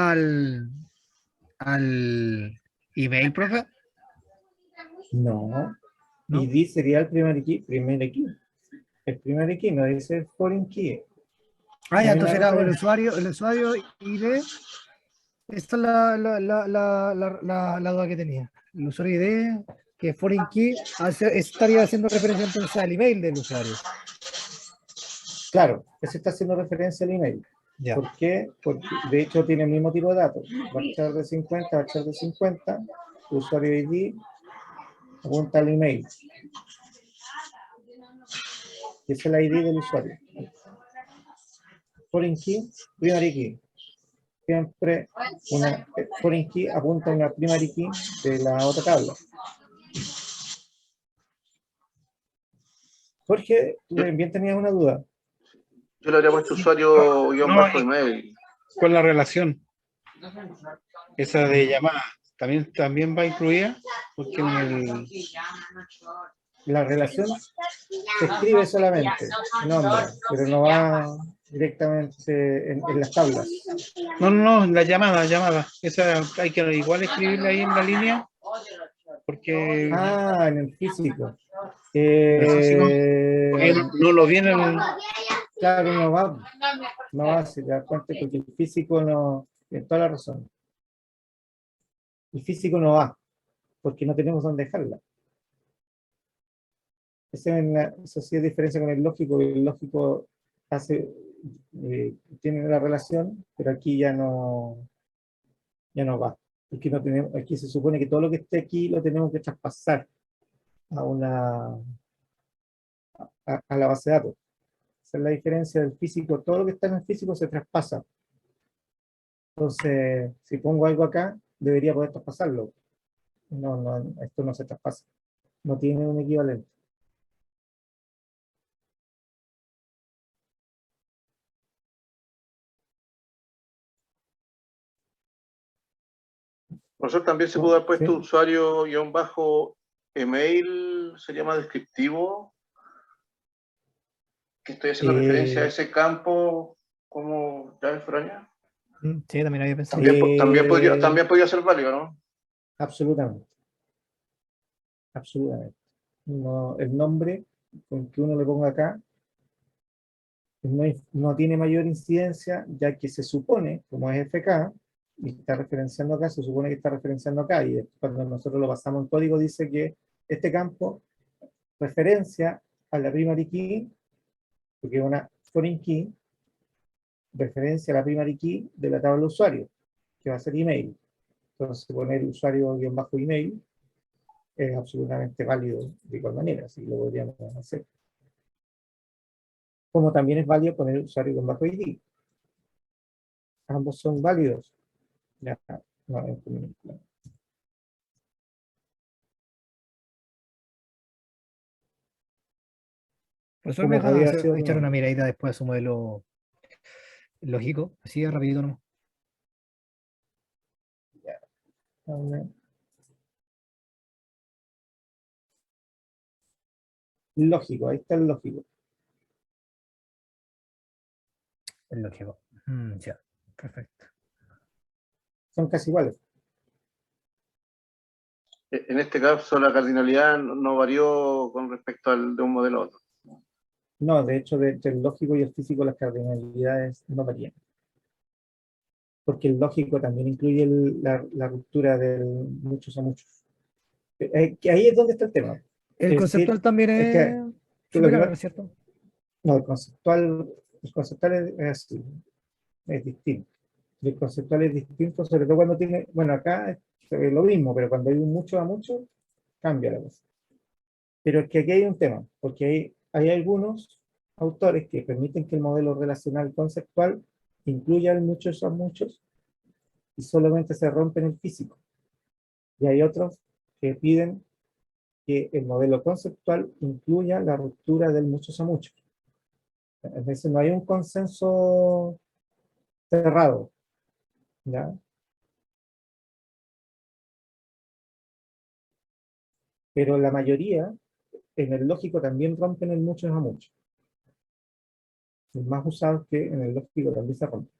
al email, profe, no. ¿no? ID sería el primer key. El primer key no dice foreign key. Ah, No ya, hay una entonces era referencia. el usuario ID. Esta es la duda que tenía. El usuario ID, que foreign key, estaría haciendo referencia entonces al email del usuario. Claro, ese está haciendo referencia al email. Ya. ¿Por qué? Porque de hecho tiene el mismo tipo de datos. Varchar de 50, varchar de 50, usuario ID, apunta al email. Es el ID del usuario. Foreign key, primary key. Siempre una foreign key apunta a una primary key de la otra tabla. Jorge, tú también tenías una duda. Yo le habría puesto usuario No, bajo email. con la relación, esa de llamada, también va incluida, porque en el, La relación se escribe solamente, nombre, pero no va directamente en las tablas. no, la llamada, esa hay que igual escribirla ahí en la línea, porque Ah, en el físico. en el físico, porque no lo vienen, Claro, no va, si te das cuenta, porque el físico no, tiene toda la razón. El físico no va, porque no tenemos dónde dejarla. Esa sí es diferencia con el lógico. El lógico tiene la relación, pero aquí ya no va. Porque no tenemos, aquí se supone que todo lo que esté aquí lo tenemos que traspasar a a la base de datos. Esa es la diferencia del físico. Todo lo que está en el físico se traspasa. Entonces, si pongo algo acá, debería poder traspasarlo. No, no, esto no se traspasa. No tiene un equivalente. Profesor, también se pudo haber puesto Sí. usuario guión bajo email, sería más descriptivo. Que estoy haciendo referencia a ese campo como llave foránea. Sí, también había pensado. También podría ser válido, ¿no? Absolutamente. Absolutamente. No, el nombre con que uno le ponga acá no tiene mayor incidencia, ya que se supone, como es FK, y está referenciando acá, se supone que está referenciando acá, y cuando nosotros lo pasamos en código dice que este campo referencia a la primary key, porque es una foreign key, referencia a la primary key de la tabla de usuario, que va a ser email. Entonces poner usuario-email es absolutamente válido de igual manera, así lo podríamos hacer. Como también es válido poner usuario-id. Ambos son válidos. Ya, no, Profesor, me como deja podría haber sido echar una no. miradita después a su modelo lógico, así de rapidito nomás. Lógico, ahí está el lógico. El lógico. Ya, perfecto. Son casi iguales. En este caso, la cardinalidad no varió con respecto al de un modelo a otro. No, de hecho, entre el lógico y el físico las cardinalidades no varían. Porque el lógico también incluye la ruptura del muchos a muchos. Que ahí es donde está el tema. El Es decir, conceptual también es que es lo similar, ¿no que, es cierto? no, el conceptual es así, es distinto. El conceptual es distinto, sobre todo cuando tiene, bueno, acá es lo mismo, pero cuando hay un mucho a mucho, cambia la cosa. Pero es que aquí hay un tema, porque hay algunos autores que permiten que el modelo relacional conceptual incluya el muchos a muchos y solamente se rompe en el físico. Y hay otros que piden que el modelo conceptual incluya la ruptura del muchos a muchos. Es decir, no hay un consenso cerrado, ¿ya? Pero la mayoría, en el lógico también rompen el muchos a muchos. Los más usados que en el lógico también se rompen.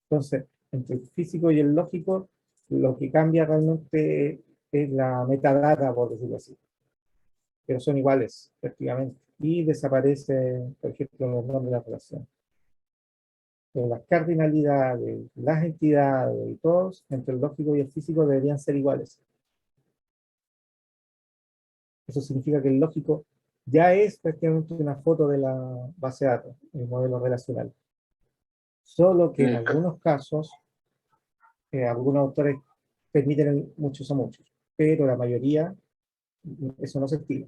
Entonces, entre el físico y el lógico, lo que cambia realmente es la metadata, por decirlo así. Pero son iguales, prácticamente. Y desaparece, por ejemplo, los nombres de la relación. Pero las cardinalidades, las entidades y todos, entre el lógico y el físico, deberían ser iguales. Eso significa que el lógico ya es prácticamente una foto de la base de datos, el modelo relacional. Solo que En en el, algunos casos, algunos autores permiten muchos a muchos, pero la mayoría, eso no se estila.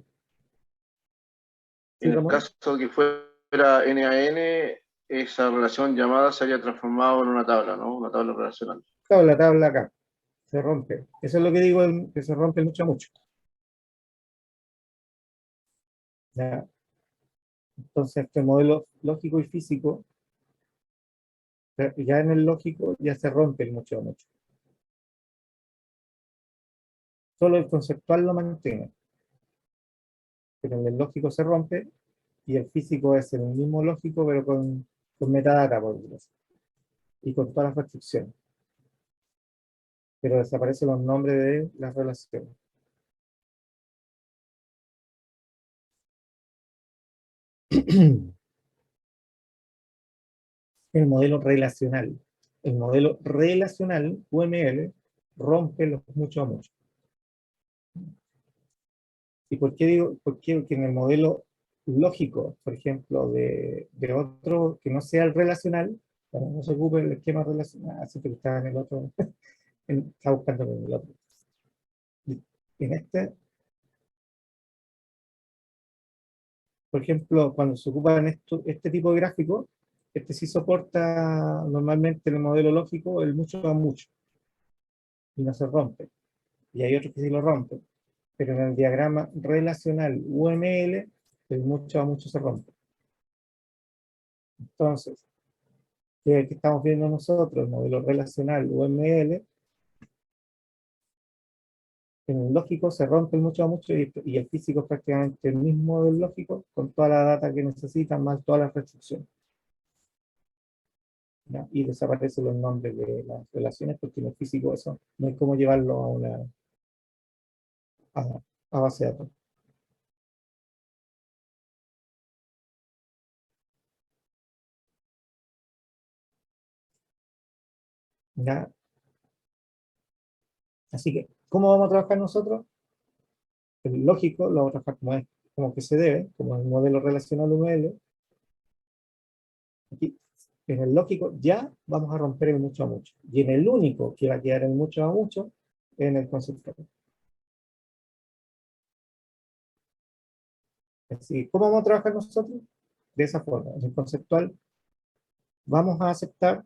¿Sí, en el Ramón? caso que fuera NaN, esa relación llamada se había transformado en una tabla, ¿no? Una tabla relacional. Claro, la tabla acá se rompe. Eso es lo que digo, que se rompe mucho a mucho. ¿Ya? Entonces, este modelo lógico y físico, ya en el lógico ya se rompe el mucho a mucho. Solo el conceptual lo mantiene, pero en el lógico se rompe y el físico es el mismo lógico, pero con metadata, por decirlo así, y con todas las restricciones. Pero desaparecen los nombres de las relaciones. El modelo relacional. El modelo relacional, UML, rompe los mucho a mucho. ¿Y por qué digo? Porque en el modelo lógico, por ejemplo, de otro que no sea el relacional, no se ocupe el esquema relacional, así que está en el otro, está buscando en el otro. En este, por ejemplo, cuando se ocupan este tipo de gráfico, este sí soporta normalmente en el modelo lógico el mucho a mucho y no se rompe. Y hay otros que sí lo rompen. Pero en el diagrama relacional UML, el mucho a mucho se rompe. Entonces, que es el que estamos viendo nosotros, el modelo relacional UML, en el lógico se rompe el mucho a mucho y el físico es prácticamente el mismo del lógico, con toda la data que necesitan, más todas las restricciones. ¿Ya? Y desaparecen los nombres de las relaciones, porque en el físico eso no hay cómo llevarlo a base de datos. ¿Ya? Así que, ¿cómo vamos a trabajar nosotros? El lógico lo vamos a trabajar como que se debe, como el modelo relacional UML. Aquí, en el lógico ya vamos a romper el mucho a mucho. Y en el único que va a quedar el mucho a mucho, en el conceptual. Así, ¿cómo vamos a trabajar nosotros? De esa forma. En el conceptual vamos a aceptar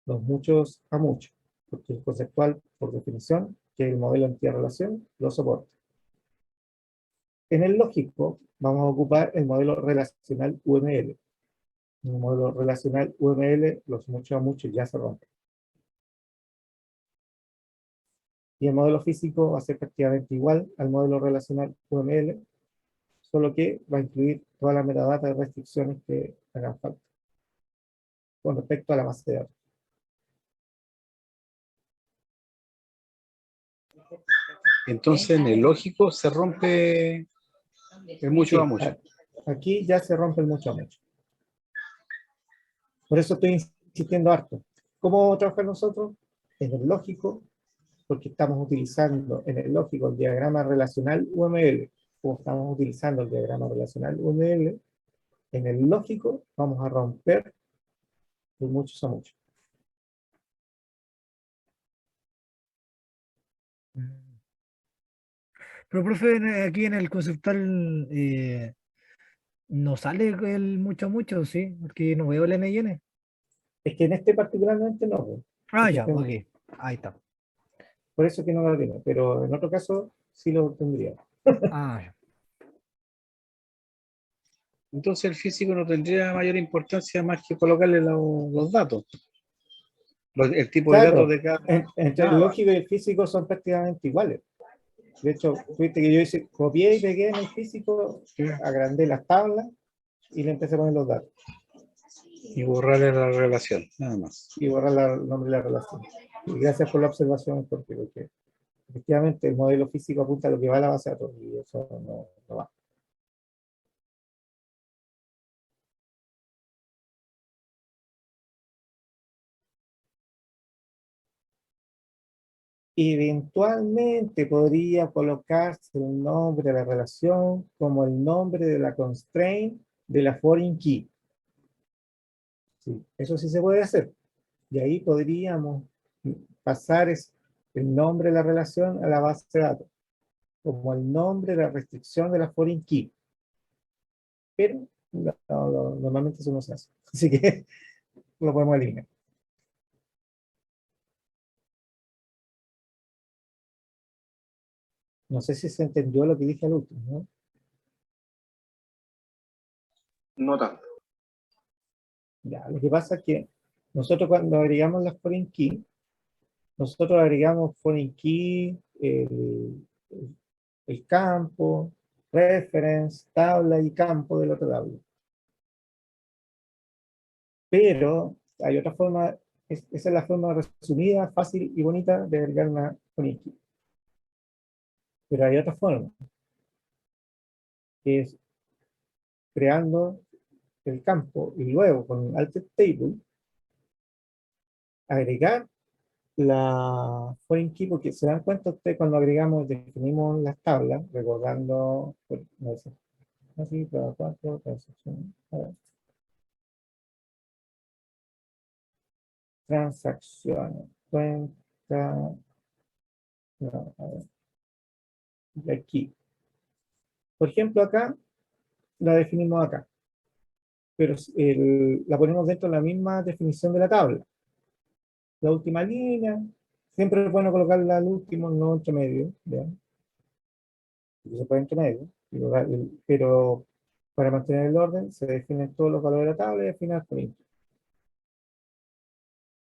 los muchos a muchos, porque el conceptual, por definición, que el modelo entidad-relación, lo soporta. En el lógico vamos a ocupar el modelo relacional UML. En el modelo relacional UML, los muchos a muchos ya se rompen. Y el modelo físico va a ser prácticamente igual al modelo relacional UML, solo que va a incluir toda la metadata de restricciones que hagan falta con respecto a la base de datos. Entonces en el lógico se rompe el mucho a Sí, mucho. aquí ya se rompe el mucho a mucho. Por eso estoy insistiendo harto. ¿Cómo vamos a trabajar nosotros? En el lógico, porque estamos utilizando en el lógico el diagrama relacional UML, como estamos utilizando el diagrama relacional UML, en el lógico vamos a romper de muchos a muchos. Pero, profe, aquí en el conceptual no sale el mucho a mucho, ¿sí? Porque no veo el N&N. Es que en este particularmente no, pues, Ah, porque ya, ok. Ahí está. por eso es que no lo tiene, pero en otro caso sí lo tendría. Ah, ya. Entonces el físico no tendría mayor importancia más que colocarle los datos, el tipo de datos Claro, de cada. entre el Ah, lógico y el físico son prácticamente iguales. De hecho, viste que yo hice, copié y pegué en el físico, agrandé las tablas y le empecé a poner los datos y borrarle la relación, nada más. y borrar el nombre de la relación. Y gracias por la observación, porque efectivamente el modelo físico apunta a lo que va a la base de datos y eso no va. Eventualmente podría colocarse el nombre de la relación como el nombre de la constraint de la foreign key. Sí, eso sí se puede hacer. Y ahí podríamos pasar el nombre de la relación a la base de datos, como el nombre de la restricción de la foreign key. Pero normalmente eso no se hace. Así que lo podemos eliminar. No sé si se entendió lo que dije al último, ¿no? No tanto. Ya, lo que pasa es que nosotros cuando agregamos las foreign key, nosotros agregamos foreign key, el campo, reference, tabla y campo de la otra tabla. Pero hay otra forma, esa es la forma resumida, fácil y bonita de agregar una foreign key. Pero hay otra forma, que es creando el campo y luego con Altered Table agregar la foreign key, porque se dan cuenta ustedes cuando agregamos, definimos las tablas, recordando, no sé, así, cada cuatro, transacción, transacciones, está, no, a ver, de aquí. Por ejemplo, acá la definimos acá, pero la ponemos dentro de la misma definición de la tabla. La última línea, siempre es bueno colocarla al último, no entre medio, ¿ya? Porque se puede entre medio, pero para mantener el orden se definen todos los valores de la tabla y al final con índice.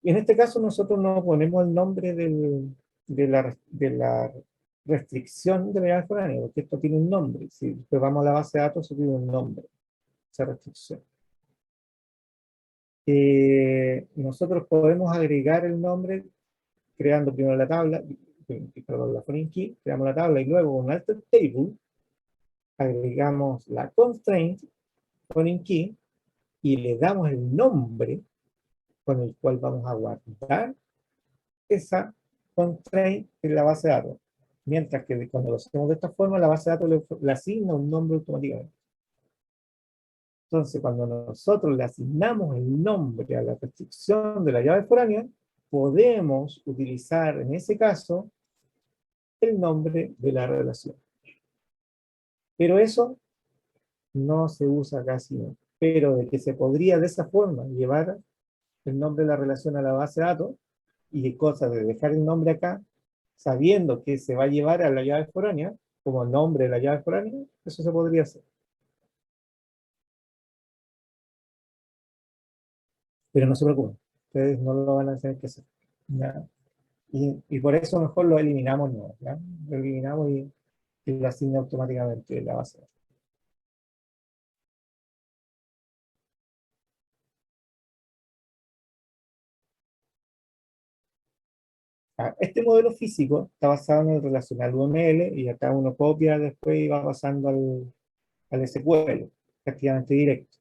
Y en este caso nosotros no ponemos el nombre de la restricción de variable foránea, porque esto tiene un nombre. Si después vamos a la base de datos, eso tiene un nombre, esa restricción. Nosotros podemos agregar el nombre creando primero la tabla, perdón, la foreign key, creamos la tabla y luego con alter table agregamos la constraint foreign key y le damos el nombre con el cual vamos a guardar esa constraint en la base de datos. Mientras que cuando lo hacemos de esta forma, la base de datos le asigna un nombre automáticamente. Entonces, cuando nosotros le asignamos el nombre a la restricción de la llave foránea, podemos utilizar en ese caso el nombre de la relación. Pero eso no se usa casi nunca. Pero de que se podría de esa forma llevar el nombre de la relación a la base de datos, y de cosas de dejar el nombre acá, sabiendo que se va a llevar a la llave foránea, como nombre de la llave foránea, eso se podría hacer. Pero no se preocupen, ustedes no lo van a tener que hacer. ¿Ya? Y por eso mejor lo eliminamos, no, ¿ya? Lo eliminamos y lo asigna automáticamente la base de datos. Este modelo físico está basado en el relacional UML y acá uno copia después y va pasando al SQL, prácticamente directo.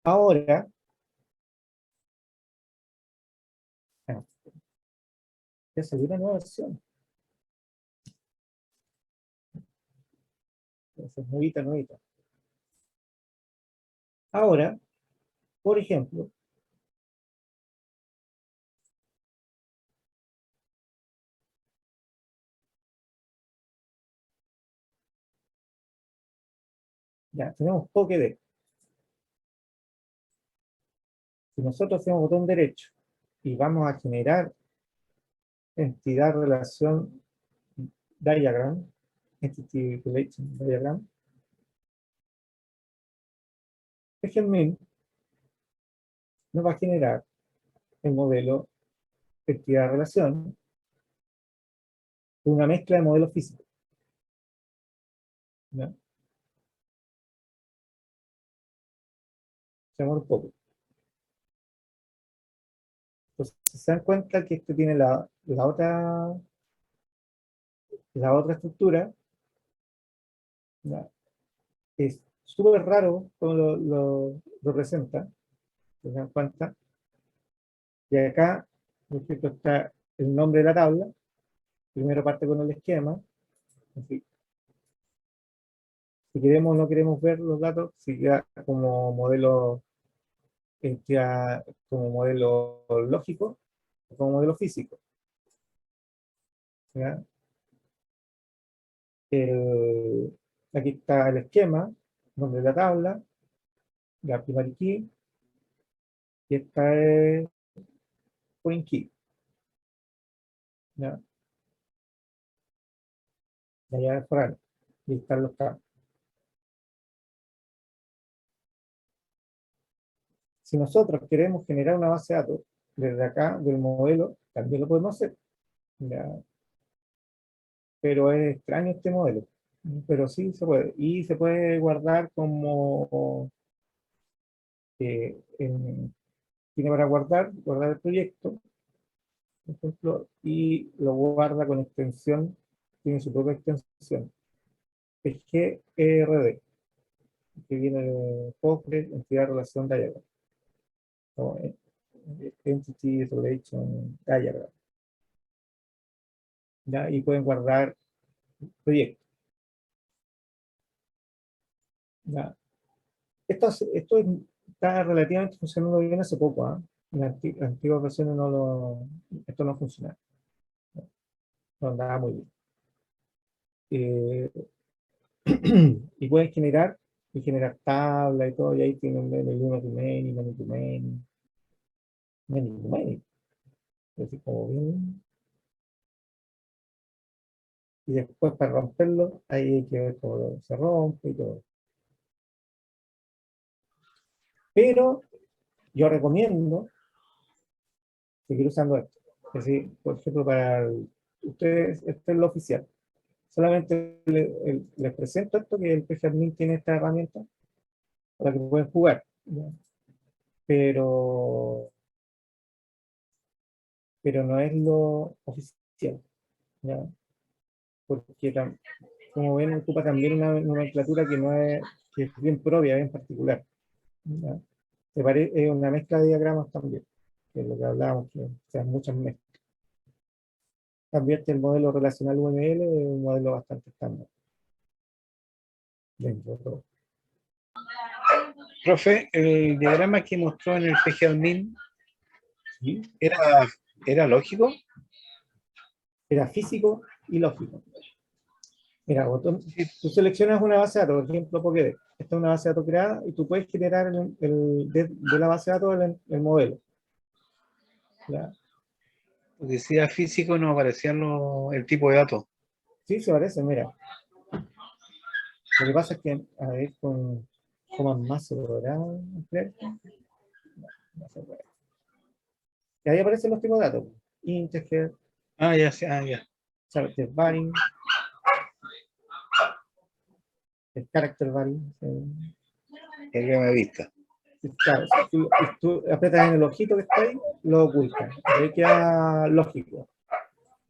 Ahora, ya salió una nueva versión. Entonces, nuevita, nuevita. Ahora, por ejemplo, ya tenemos Pokédex. Si nosotros hacemos botón derecho y vamos a generar entidad relación diagram, entity relation diagram, Min nos va a generar el modelo entidad relación, una mezcla de modelos físicos. ¿Ya? Se demora un poco. Entonces, se dan cuenta que esto tiene la otra estructura. ¿Ya? Es súper raro cómo lo presenta. Se dan cuenta. Y acá, por ejemplo, está el nombre de la tabla. Primero parte con el esquema. Así. Si queremos o no queremos ver los datos, si queda como modelo, como modelo lógico o como modelo físico. ¿Ya? Aquí está el esquema, nombre de la tabla, la primary key, y esta es foreign key. ¿Ya? La llave foránea. Y están los campos. Si nosotros queremos generar una base de datos desde acá, del modelo, también lo podemos hacer. ¿Ya? Pero es extraño este modelo. Pero sí se puede. Y se puede guardar como... tiene para guardar el proyecto, por ejemplo, y lo guarda con extensión, tiene su propia extensión. Es GRD, que viene de Postgres, entidad relación diagram. O Entity Relation Diagram. ¿Ya? Y pueden guardar proyectos. ¿Ya? Esto está relativamente funcionando bien hace poco. En las antiguas versiones esto no funciona. no andaba muy bien. Y puedes generar tabla y todo, y ahí tienen el uno to many, many to many, many to many. Así como bien. Y después para romperlo, ahí hay que ver cómo se rompe y todo. Pero yo recomiendo seguir usando esto. Es decir, por ejemplo, ustedes, este es lo oficial. Solamente les presento esto, que el PGAdmin tiene esta herramienta para que puedan jugar. ¿Ya? Pero, pero no es lo oficial. ¿Ya? Porque como ven, ocupa también una nomenclatura que es bien propia, bien particular. ¿Ya? Es una mezcla de diagramas también, que es lo que hablábamos, que sean muchas mezclas. También el modelo relacional UML es un modelo bastante estándar. Dentro de todo. Profe, el diagrama que mostró en el PGAdmin ¿Sí? era lógico. Era físico y lógico. Mira, tú seleccionas una base de datos, por ejemplo, Pokédex. Esta es una base de datos creada y tú puedes generar de la base de datos el modelo. ¿Ya? Decía físico, no aparecían el tipo de datos. Sí, se parece, mira. Lo que pasa es que, a ver, con más se podrá ampliar. No se puede. Y ahí aparecen los tipos de datos. Integer, Ah, ya, sí, ah, ya. character variant, el character variant. El que me vista. Claro, si tú aprietas en el ojito que está ahí, lo oculta. Y ahí queda lógico.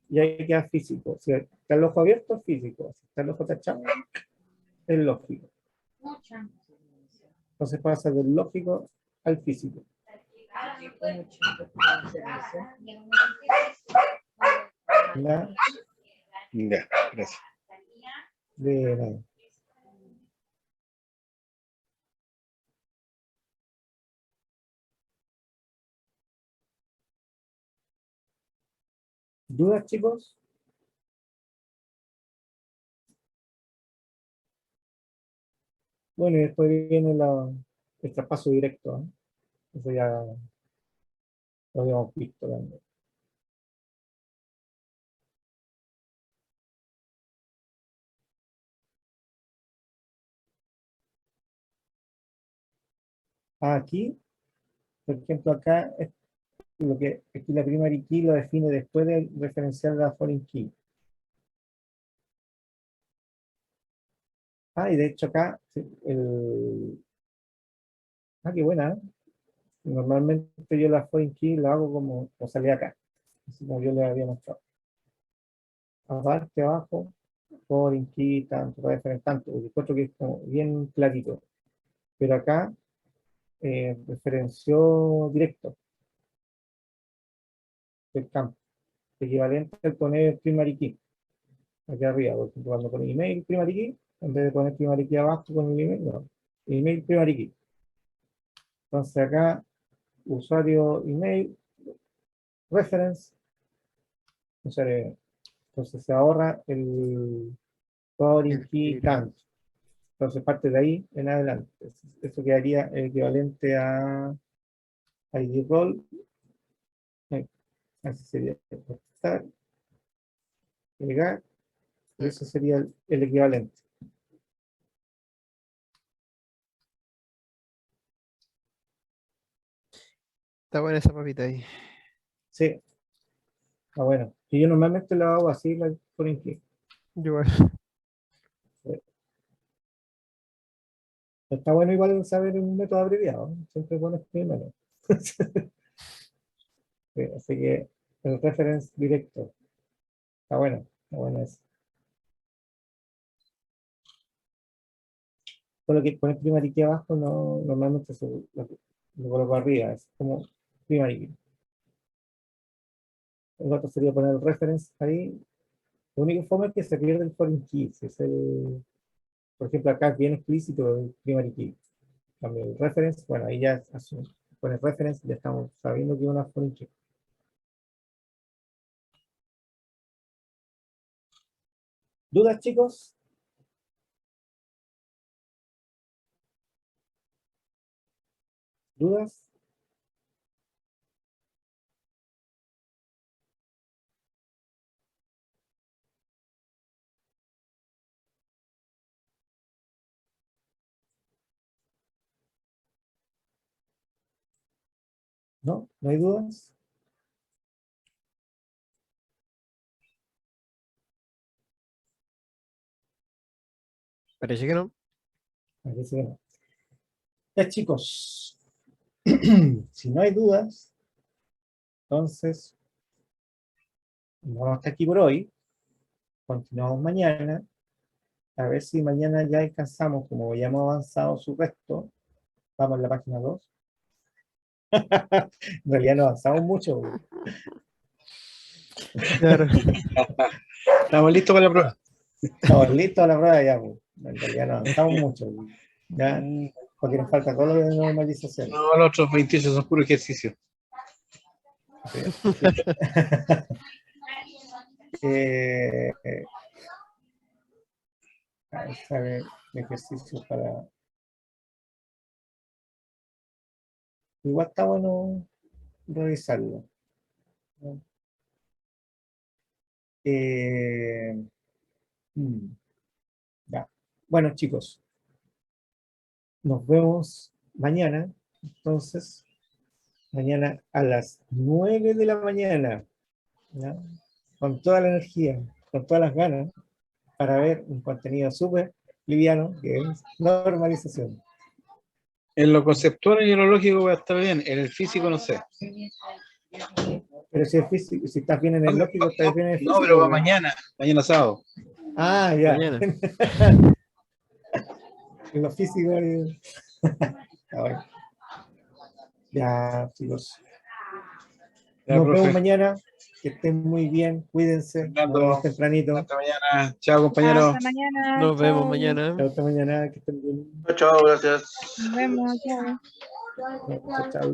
Y ahí queda físico. Si está el ojo abierto, es físico. Si está el ojo tachado, es lógico. Entonces pasa del lógico al físico. ¿Ya? Ya, gracias. De nada. ¿Dudas, chicos? Bueno, y después viene el traspaso directo, ¿eh? Eso ya lo habíamos visto también. Aquí, por ejemplo, acá aquí la primary key lo define después de referenciar la foreign key. Y de hecho acá, sí, qué buena, ¿eh? Normalmente yo la foreign key la hago como salía acá, así como yo le había mostrado. Aparte, abajo, foreign key, tanto, reference, tanto, porque encuentro que es como bien clarito. Pero acá, referenció directo del campo, equivalente al poner primary key, aquí arriba, por ejemplo, cuando pone email primary key, en vez de poner primary key abajo con el email, no, email primary key. Entonces acá, usuario email, reference, usuario. Entonces se ahorra el foreign key count. Entonces parte de ahí en adelante. Eso quedaría equivalente a ID role. Así sería. Exportar, agregar, y eso sería el equivalente. Está buena esa papita ahí. Sí. Bueno. Y yo normalmente lo hago así, la foreign key. Yo, Está bueno igual saber un método abreviado, ¿no? Siempre pones primero. Sí, así que el reference directo. Está bueno eso. Con lo que pones primary key abajo, no, normalmente lo coloco arriba, es como primary key. El otro sería poner el reference ahí. Lo único fome es que se pierde el foreign key. Por ejemplo, acá es bien explícito el primary key. Cambio el reference, bueno, ahí ya con el reference ya estamos sabiendo que es una foreign key. ¿Dudas, chicos? ¿Dudas? ¿No? ¿No hay dudas? Parece que no. Parece que no. Ya, chicos, si no hay dudas, entonces vamos hasta aquí por hoy. Continuamos mañana. A ver si mañana ya alcanzamos, como ya hemos avanzado su resto. Vamos a la página 2. En realidad no avanzamos mucho. Claro. Estamos listos para la prueba. Estamos listos a la prueba ya. En realidad no avanzamos mucho. Ya, porque nos falta todo lo de normalización. No, los otros 28 son puro ejercicio. eh, a ver, ejercicio para... Igual está bueno revisarlo. Eh, ya. Bueno, chicos, nos vemos mañana. Entonces, mañana a las 9 de la mañana, ¿ya? Con toda la energía, con todas las ganas, para ver un contenido súper liviano, que es normalización. En lo conceptual y en lo lógico va a estar bien. En el físico no sé. Pero si, es físico, si estás bien en el lógico, estás bien en el físico. No, pero va ¿no? mañana sábado. Ah, ya. Mañana. En lo físico. Ah, bueno. Ya, chicos. Ya, Nos vemos profe. mañana. Que estén muy bien. Cuídense. Nos Fernando. vemos tempranito. Hasta mañana. Chao, compañero. Hasta mañana. Nos vemos chao. mañana. Hasta mañana. Que estén bien. Chao, chao, gracias. Nos vemos. Chao. Chao, chao.